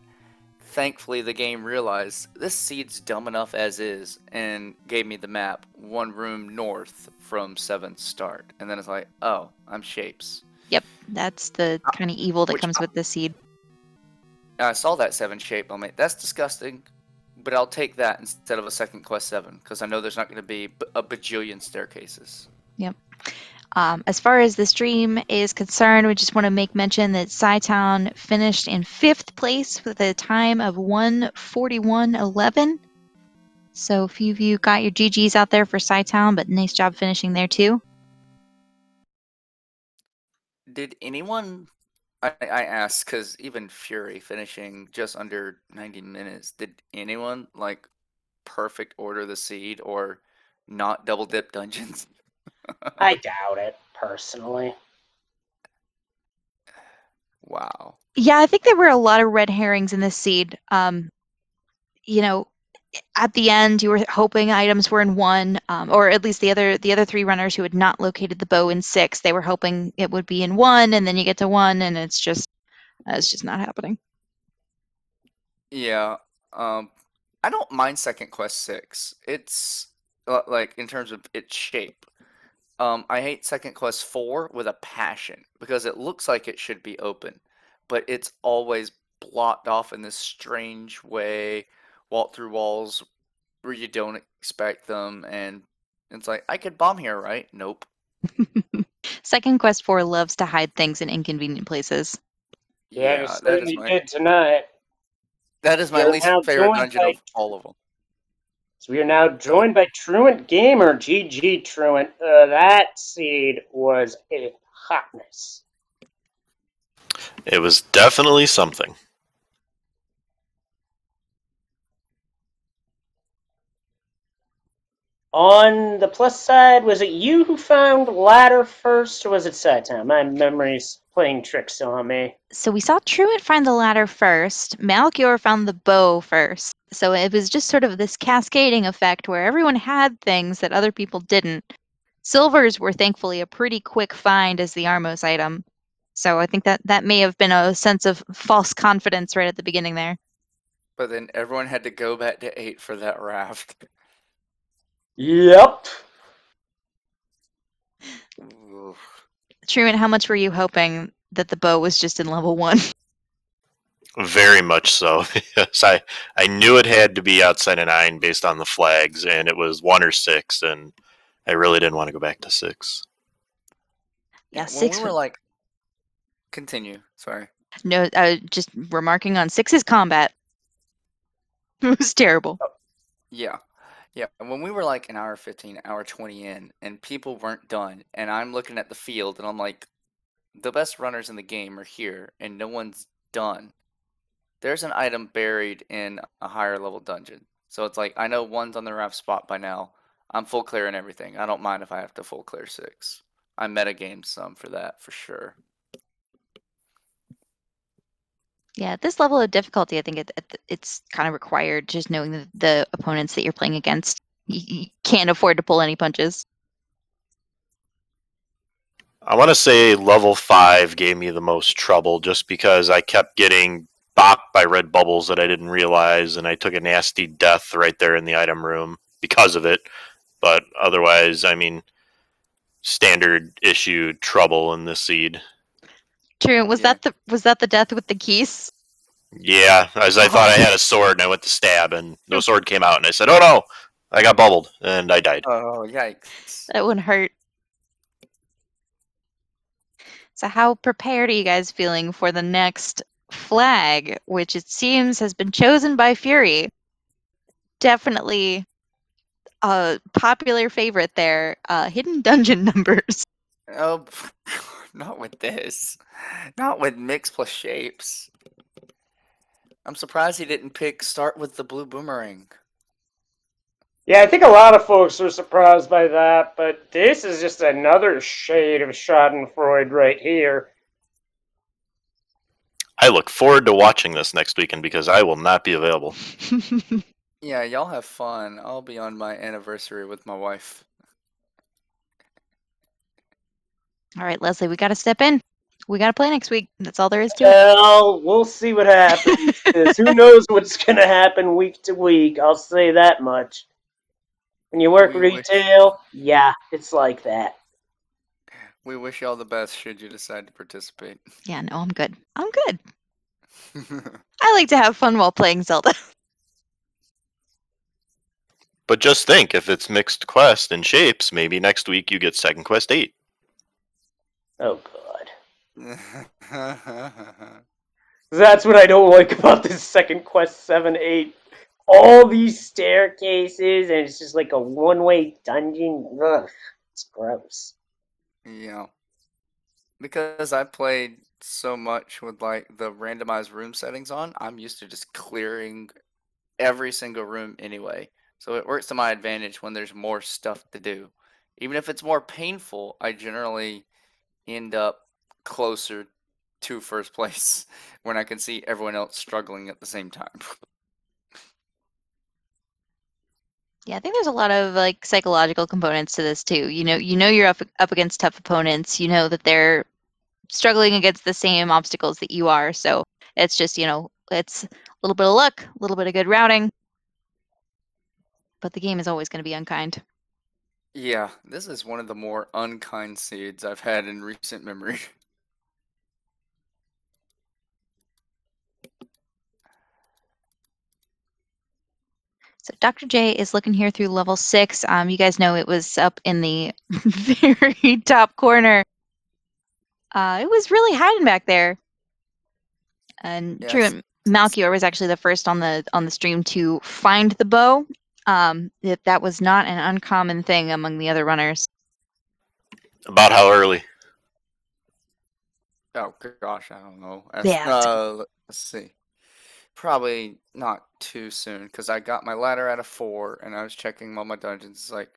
Thankfully, the game realized this seed's dumb enough as is and gave me the map, 1 room north from 7's start. And then it's like, oh, I'm shapes. Yep, that's the kind of evil that Which comes with this seed. I saw that 7 shape. I'm like, that's disgusting, but I'll take that instead of a second quest 7 because I know there's not going to be a bajillion staircases. Yep. As far as the stream is concerned, we just want to make mention that SciTown finished in 5th place with a time of 1:41:11. So a few of you got your GGs out there for SciTown, but nice job finishing there too. Did anyone, I asked because even Fury finishing just under 90 minutes, did anyone like perfect order the seed or not double dip dungeons? I doubt it, personally. Wow. Yeah, I think there were a lot of red herrings in this seed. You know, at the end, you were hoping items were in 1, or at least the other 3 runners who had not located the bow in 6, they were hoping it would be in 1, and then you get to 1, and it's just not happening. Yeah. I don't mind second quest 6. It's like in terms of its shape. I hate second quest 4 with a passion because it looks like it should be open, but it's always blocked off in this strange way, walk through walls where you don't expect them, and it's like, I could bomb here, right? Nope. Second Quest 4 loves to hide things in inconvenient places. Yeah, it Yeah, certainly did tonight. that is We my are least now favorite joined dungeon by of all of them. So we are now joined by Truant Gamer. GG Truant. That seed was a hotness. It was definitely something. On the plus side, was it you who found ladder first, or was it Saitan? My memory's playing tricks on me. So we saw Truant find the ladder first. Malchior found the bow first. So it was just sort of this cascading effect where everyone had things that other people didn't. Silvers were thankfully a pretty quick find as the Armos item. So I think that may have been a sense of false confidence right at the beginning there. But then everyone had to go back to 8 for that raft. Yep. Oof. Truant, how much were you hoping that the bow was just in level 1? Very much so. Yes, I knew it had to be outside of 9 based on the flags, and it was 1 or 6, and I really didn't want to go back to 6. Yeah, When we 6. were like, continue. Sorry. No, just remarking on 6's combat. It was terrible. Yeah. Yeah. When we were like an hour 15, hour 20 in, and people weren't done, and I'm looking at the field, and I'm like, the best runners in the game are here, and no one's done. There's an item buried in a higher level dungeon. So it's like, I know one's on the raft spot by now. I'm full clear and everything. I don't mind if I have to full clear 6. I metagamed some for that, for sure. Yeah, at this level of difficulty, I think it's kind of required just knowing the opponents that you're playing against. You can't afford to pull any punches. I want to say level 5 gave me the most trouble just because I kept getting bopped by red bubbles that I didn't realize, and I took a nasty death right there in the item room because of it. But otherwise, I mean, standard issue trouble in this seed. True. Was Yeah. that the death with the keys? Yeah, as I thought I had a sword and I went to stab, and no sword came out, and I said, "Oh no, I got bubbled," and I died. Oh, yikes. That would hurt. So how prepared are you guys feeling for the next flag, which it seems has been chosen by Fury? Definitely a popular favorite there. Hidden dungeon numbers. Oh, not with this. Not with mix plus shapes. I'm surprised he didn't pick start with the blue boomerang. Yeah, I think a lot of folks were surprised by that, but this is just another shade of Schadenfreude right here. I look forward to watching this next weekend because I will not be available. Yeah, y'all have fun. I'll be on my anniversary with my wife. All right, Leslie, we got to step in. We got to play next week. That's all there is to it. Well, we'll see what happens, because who knows what's going to happen week to week. I'll say that much. When you work retail, yeah, it's like that. We wish y'all the best should you decide to participate. Yeah, no, I'm good. I'm good. I like to have fun while playing Zelda. But just think, if it's mixed quest and shapes, maybe next week you get Second Quest 8. Oh, God. That's what I don't like about this second quest 7-8. All these staircases, and it's just like a one-way dungeon. Ugh, it's gross. Yeah. Because I played so much with like the randomized room settings on, I'm used to just clearing every single room anyway. So it works to my advantage when there's more stuff to do. Even if it's more painful, I generally end up closer to first place when I can see everyone else struggling at the same time. Yeah, I think there's a lot of like psychological components to this too. You know you're up against tough opponents. You know that they're struggling against the same obstacles that you are. So it's just, it's a little bit of luck, a little bit of good routing. But the game is always going to be unkind. Yeah, this is one of the more unkind seeds I've had in recent memory. So Dr. J is looking here through level 6. You guys know it was up in the very top corner. It was really hiding back there. And Yes. Truant Malchior was actually the first on the stream to find the bow. That was not an uncommon thing among the other runners. About how early? Oh gosh, I don't know. Yeah. Let's see. Probably not too soon, because I got my ladder out of 4, and I was checking all my dungeons. It's like,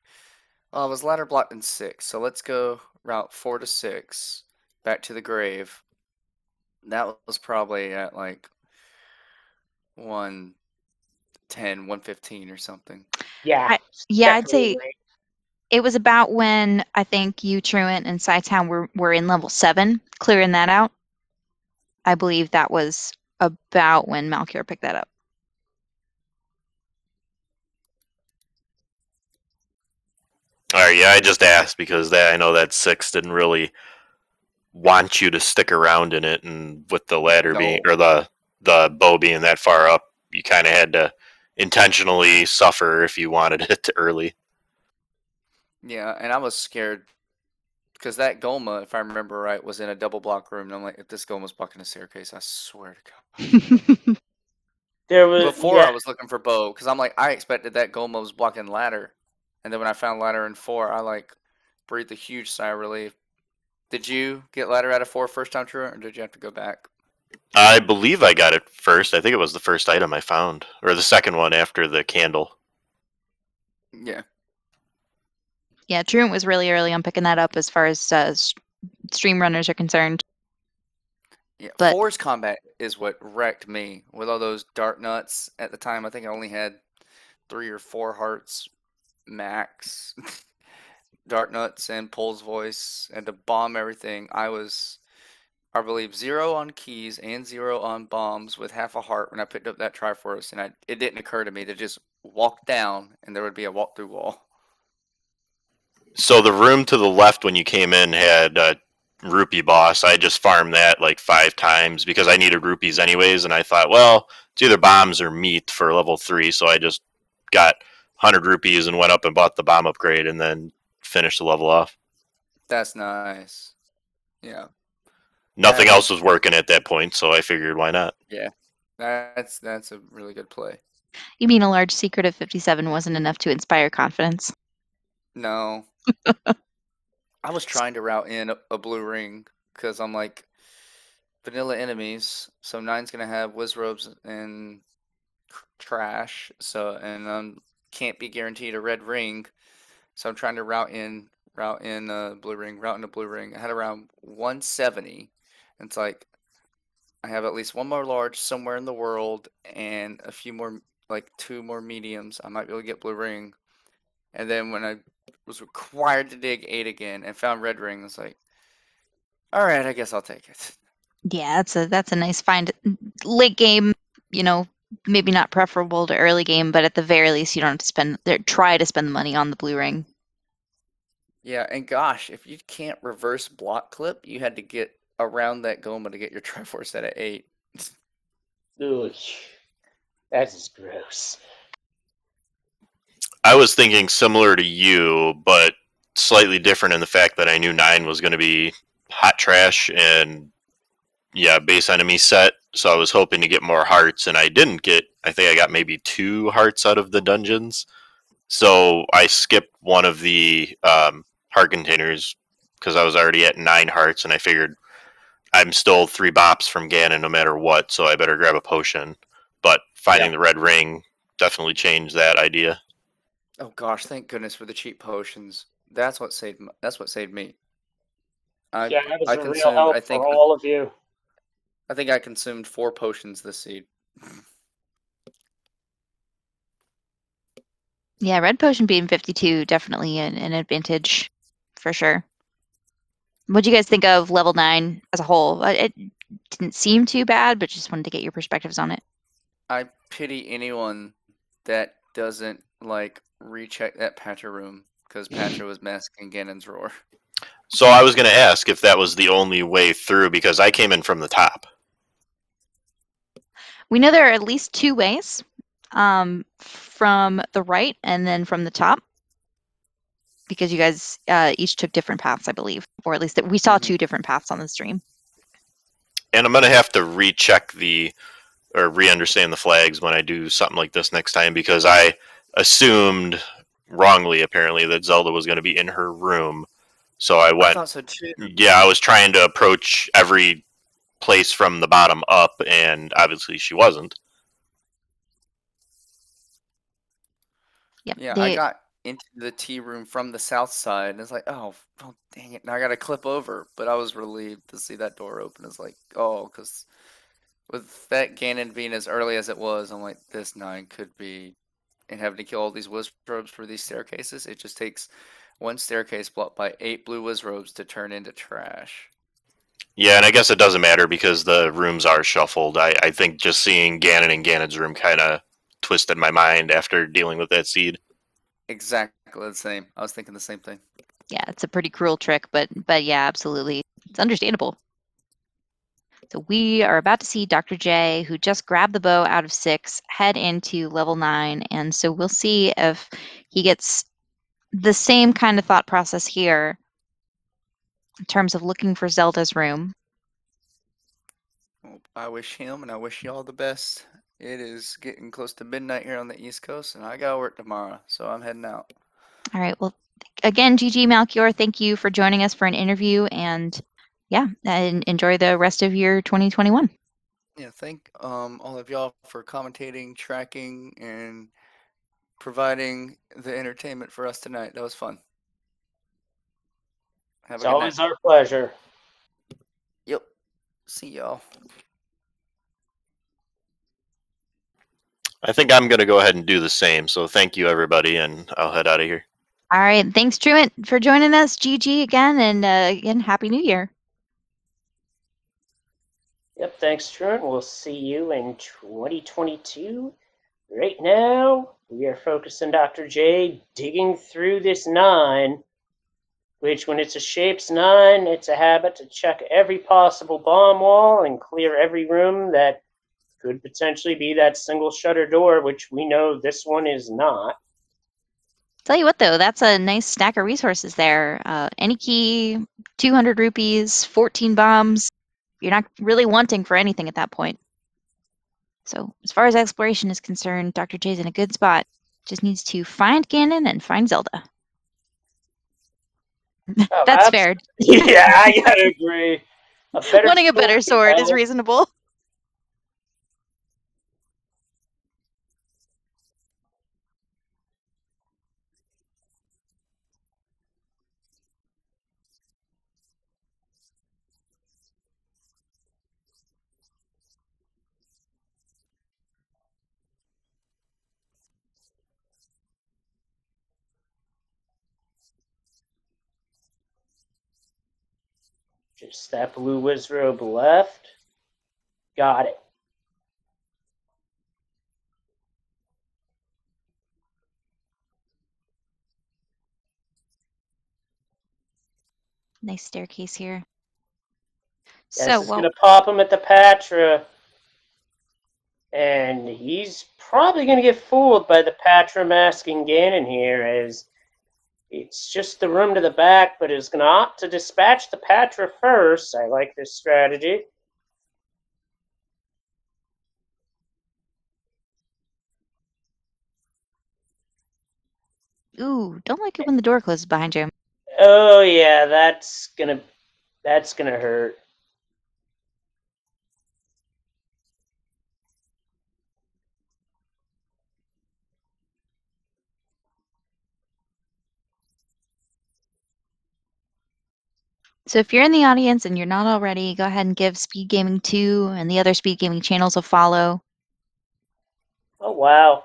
oh, I was ladder blocked in 6, so let's go route 4 to 6, back to the grave. That was probably at like 110, 115 or something. Yeah. I'd say definitely. it was about when I think you, Truant, and Scytown were in level 7, clearing that out. I believe that was about when Malkior picked that up. All right, yeah, I just asked because I know that 6 didn't really want you to stick around in it, and with the ladder being No. or the bow being that far up, you kind of had to intentionally suffer if you wanted it early. Yeah, and I was scared because that Goma, if I remember right, was in a double block room. And I'm like, if this Goma's blocking a staircase, I swear to God. There was Before I was looking for bow because I'm like, I expected that Goma was blocking ladder, and then when I found ladder in 4, I like breathed a huge sigh of relief. Did you get ladder out of 4 first time, True, or did you have to go back? I believe I got it first. I think it was the first item I found, or the second one after the candle. Yeah. Yeah, Truant was really early on picking that up as far as stream runners are concerned. Yeah, But 4's combat is what wrecked me with all those dart nuts. At the time, I think I only had 3 or 4 hearts max. Dart nuts and Pole's voice, and to bomb everything, I believe 0 on keys and 0 on bombs with half a heart when I picked up that Triforce, and it didn't occur to me to just walk down and there would be a walk-through wall. So the room to the left when you came in had a rupee boss. I just farmed that like 5 times because I needed rupees anyways, and I thought, well, it's either bombs or meat for level 3, so I just got 100 rupees and went up and bought the bomb upgrade and then finished the level off. That's nice. Yeah. Nothing else was working at that point, so I figured, why not? Yeah. That's a really good play. you mean a large secret of 57 wasn't enough to inspire confidence? No. I was trying to route in a blue ring because I'm like, vanilla enemies, so 9's gonna have Wizrobes and trash, so and can't be guaranteed a red ring, so I'm trying to route in blue ring, route into blue ring. I had around 170. And it's like I have at least one more large somewhere in the world and a few more, like 2 more mediums. I might be able to get blue ring. And then when I was required to dig 8 again and found red ring, I was like, all right, I guess I'll take it. Yeah, that's a nice find. Late game, maybe not preferable to early game, but at the very least, you don't have to try to spend the money on the blue ring. Yeah, and gosh, if you can't reverse block clip, you had to get around that Goma to get your Triforce set at 8. Ugh, that is gross. I was thinking similar to you, but slightly different in the fact that I knew 9 was going to be hot trash and base enemy set, so I was hoping to get more hearts, and I didn't get. I think I got maybe 2 hearts out of the dungeons, so I skipped one of the heart containers because I was already at 9 hearts, and I figured I'm still 3 bops from Ganon no matter what, so I better grab a potion. But finding the red ring definitely changed that idea. Oh gosh, thank goodness for the cheap potions. That's what saved me. That was I a real consumed. help for all of you. I think I consumed 4 potions this seed. Yeah, red potion being 52 definitely an advantage for sure. What do you guys think of level 9 as a whole? It didn't seem too bad, but just wanted to get your perspectives on it. I pity anyone that doesn't like recheck that Patra room because Patra was masking Ganon's roar. So I was going to ask if that was the only way through because I came in from the top. We know there are at least 2 ways, from the right and then from the top, because you guys each took different paths, I believe, or at least we saw 2 different paths on the stream. And I'm going to have to recheck or re-understand the flags when I do something like this next time because I assumed wrongly, apparently, that Zelda was going to be in her room. So I went. I thought so too. Yeah, I was trying to approach every place from the bottom up, and obviously she wasn't. Yep. Yeah, I got into the tea room from the south side, and it's like, oh, dang it, now I gotta clip over. But I was relieved to see that door open. It's like, oh, because with that Ganon being as early as it was, I'm like, this 9 could be, and having to kill all these Wizrobes for these staircases, it just takes one staircase blocked by 8 blue Wizrobes to turn into trash. Yeah, and I guess it doesn't matter because the rooms are shuffled. I think just seeing Ganon in Ganon's room kind of twisted my mind after dealing with that seed. Exactly the same. I was thinking the same thing. Yeah, it's a pretty cruel trick, but yeah, absolutely. It's understandable. So we are about to see Dr. J, who just grabbed the bow out of 6, head into level 9. And so we'll see if he gets the same kind of thought process here in terms of looking for Zelda's room. Well, I wish him and I wish y'all the best. It is getting close to midnight here on the East Coast, and I gotta work tomorrow, so I'm heading out. All right. Well, again, GG Malchior, thank you for joining us for an interview. And yeah, and enjoy the rest of your 2021. Yeah, thank all of y'all for commentating, tracking, and providing the entertainment for us tonight. That was fun. Have It's a good always night. our pleasure. Yep. See y'all. I think I'm going to go ahead and do the same. So thank you, everybody, and I'll head out of here. All right. Thanks, Truant, for joining us. GG again. And again, Happy New Year. Yep, thanks, Truant. We'll see you in 2022. Right now, we are focusing Dr. J digging through this 9, which when it's a shapes 9, it's a habit to check every possible bomb wall and clear every room that could potentially be that single shutter door, which we know this one is not. Tell you what, though, that's a nice stack of resources there. Any key, 200 rupees, 14 bombs. You're not really wanting for anything at that point. So as far as exploration is concerned, Dr. J's in a good spot. Just needs to find Ganon and find Zelda. Oh, That's fair. Yeah, I gotta agree. Wanting a better sword is reasonable. Just that blue Wizrobe left. Got it. Nice staircase here. Yes, So, is gonna pop him at the Patra, and he's probably gonna get fooled by the Patra masking Ganon here, as it's just the room to the back, but is gonna opt to dispatch the Patra first. I like this strategy. ooh, don't like it when the door closes behind you. Oh yeah, that's gonna hurt. So if you're in the audience and you're not already, go ahead and give Speed Gaming 2 and the other Speed Gaming channels a follow. Oh wow.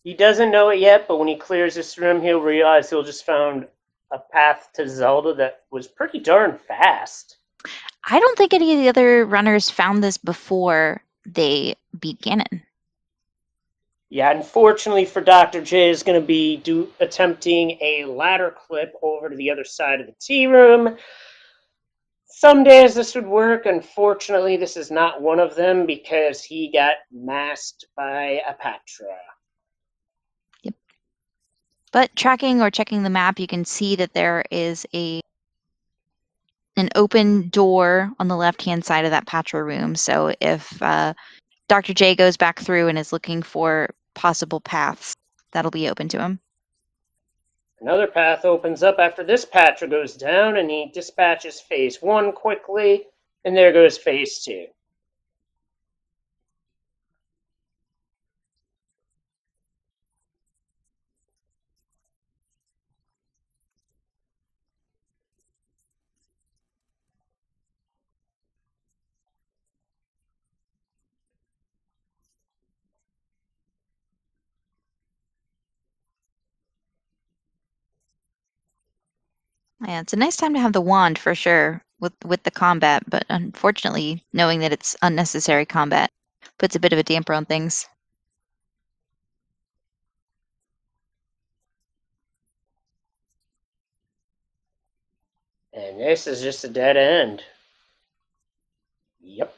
He doesn't know it yet, but when he clears this room, he'll realize he'll just found a path to Zelda that was pretty darn fast. I don't think any of the other runners found this before they beat Ganon. Yeah, unfortunately for Dr. J is going to be attempting a ladder clip over to the other side of the tea room. Some days this would work. Unfortunately, this is not one of them because he got masked by a Patra. Yep. But tracking or checking the map, you can see that there is an open door on the left-hand side of that Patra room. So if Dr. J goes back through and is looking for possible paths, that'll be open to him. Another path opens up after this Patra goes down, and he dispatches phase 1 quickly, and there goes phase 2. Yeah, it's a nice time to have the wand for sure with the combat, but unfortunately, knowing that it's unnecessary combat puts a bit of a damper on things. And this is just a dead end. Yep.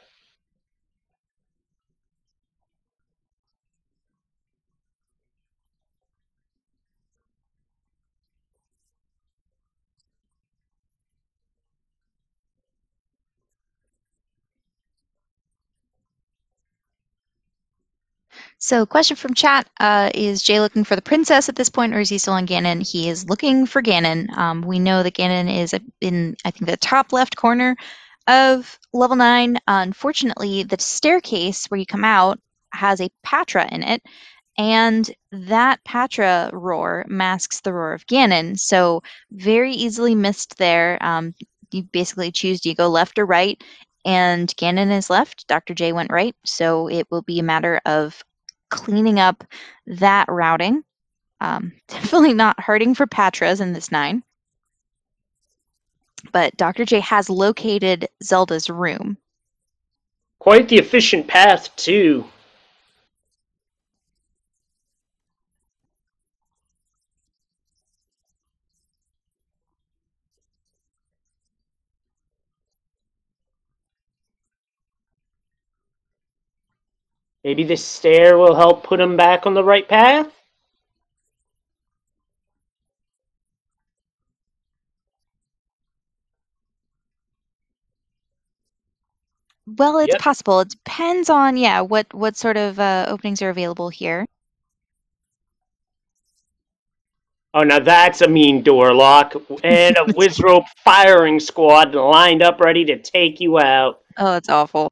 So, question from chat: is Jay looking for the princess at this point, or is he still on Ganon? He is looking for Ganon. We know that Ganon is in, I think, the top left corner of level 9. Unfortunately, the staircase where you come out has a Patra in it, and that Patra roar masks the roar of Ganon. So, very easily missed there. You basically choose, do you go left or right? And Ganon is left, Dr. J went right, so it will be a matter of cleaning up that routing. Definitely not hurting for Patras in this 9. But Dr. J has located Zelda's room. Quite the efficient path, too. Maybe this stair will help put him back on the right path? Well, it's Yep. possible. It depends on, what sort of openings are available here. Oh, now that's a mean door lock. And a Wizrope firing squad lined up ready to take you out. Oh, that's awful.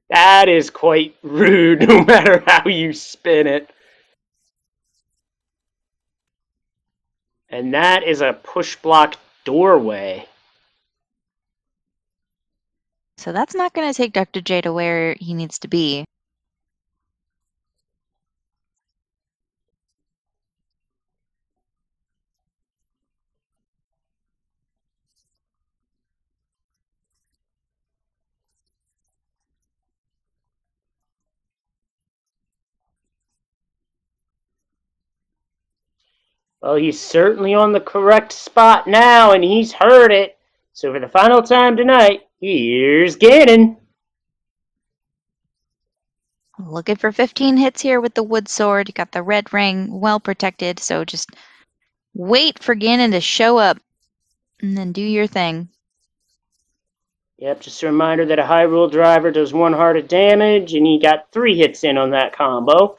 That is quite rude, no matter how you spin it. And that is a push block doorway. So that's not going to take Dr. J to where he needs to be. Well, he's certainly on the correct spot now, and he's heard it. So for the final time tonight, here's Ganon. Looking for 15 hits here with the wood sword. You got the red ring, well protected, so just wait for Ganon to show up and then do your thing. Yep, just a reminder that a Hyrule driver does 1 heart of damage, and he got 3 hits in on that combo.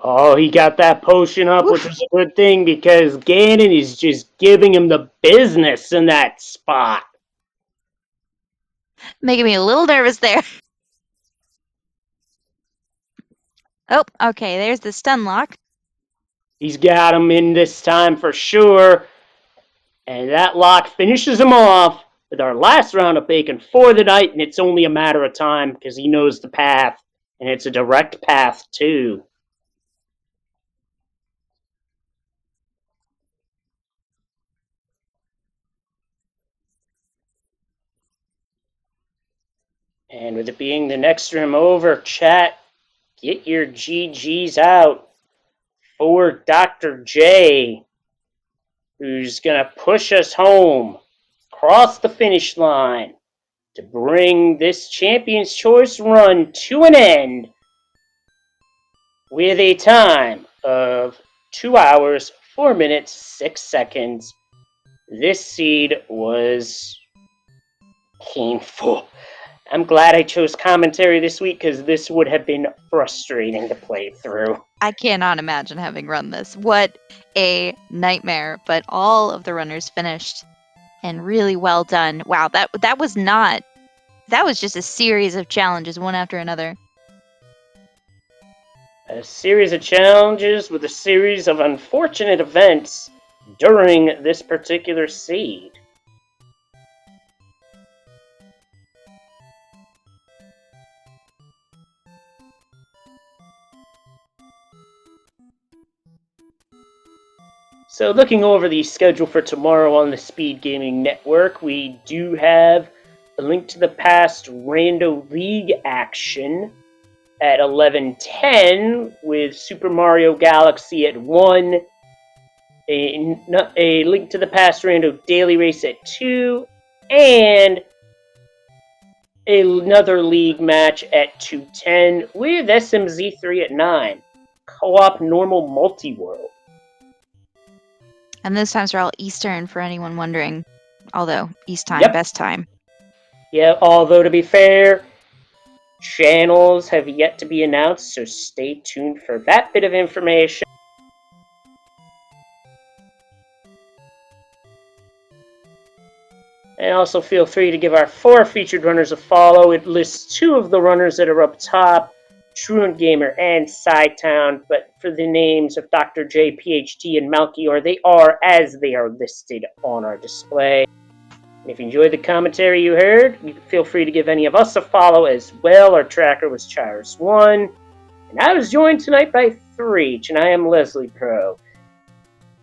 Oh, he got that potion up, which was a good thing because Ganon is just giving him the business in that spot. Making me a little nervous there. Oh, okay, there's the stun lock. He's got him in this time for sure. And that lock finishes him off with our last round of bacon for the night, and it's only a matter of time because he knows the path, and it's a direct path too. And with it being the next room over, chat, get your GGs out for Dr. J, who's going to push us home across the finish line to bring this Champion's Choice run to an end with a time of 2 hours, 4 minutes, 6 seconds. This seed was painful. I'm glad I chose commentary this week because this would have been frustrating to play through. I cannot imagine having run this. What a nightmare, but all of the runners finished and really well done. Wow, that was just a series of challenges, one after another. A series of challenges with a series of unfortunate events during this particular seed. So looking over the schedule for tomorrow on the Speed Gaming Network, we do have a Link to the Past Rando League action at 11:10 with Super Mario Galaxy at 1, a Link to the Past Rando Daily Race at 2, and another league match at 2:10 with SMZ3 at 9. Co-op normal multi-world. And those times are all Eastern for anyone wondering. Although, East time, Yep. best time. Yeah, although to be fair, channels have yet to be announced, so stay tuned for that bit of information. And also feel free to give our 4 featured runners a follow. It lists 2 of the runners that are up top, Truant Gamer and Sci-Town, but for the names of Dr. J, PhD, and Malkior, they are as they are listed on our display. And if you enjoyed the commentary you heard, you can feel free to give any of us a follow as well. Our tracker was Chirus1, and I was joined tonight by Threech, and I am Leslie Pro.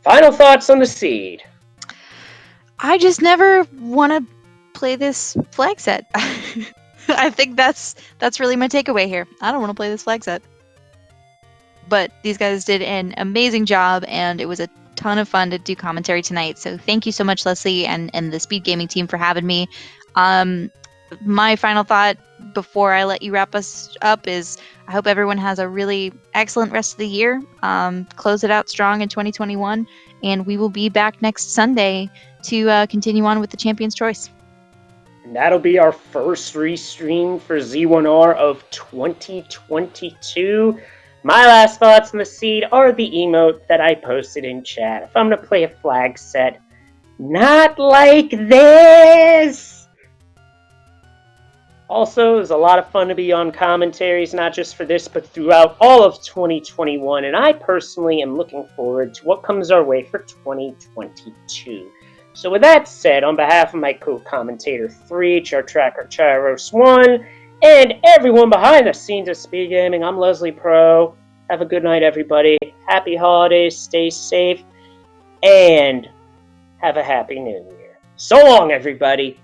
Final thoughts on the seed? I just never want to play this flag set. I think that's really my takeaway here. I don't want to play this flag set. But these guys did an amazing job, and it was a ton of fun to do commentary tonight. So thank you so much, Leslie, and the Speed Gaming team for having me. My final thought before I let you wrap us up is I hope everyone has a really excellent rest of the year. Close it out strong in 2021, and we will be back next Sunday to continue on with the Champion's Choice. And that'll be our first restream for Z1R of 2022. My last thoughts on the seed are the emote that I posted in chat. If I'm going to play a flag set, not like this! Also, it was a lot of fun to be on commentaries, not just for this, but throughout all of 2021. And I personally am looking forward to what comes our way for 2022. So with that said, on behalf of my co-commentator Threech, our tracker Chirus1, and everyone behind the scenes of Speed Gaming, I'm Leslie Pro. Have a good night, everybody. Happy holidays, stay safe, and have a happy new year. So long, everybody.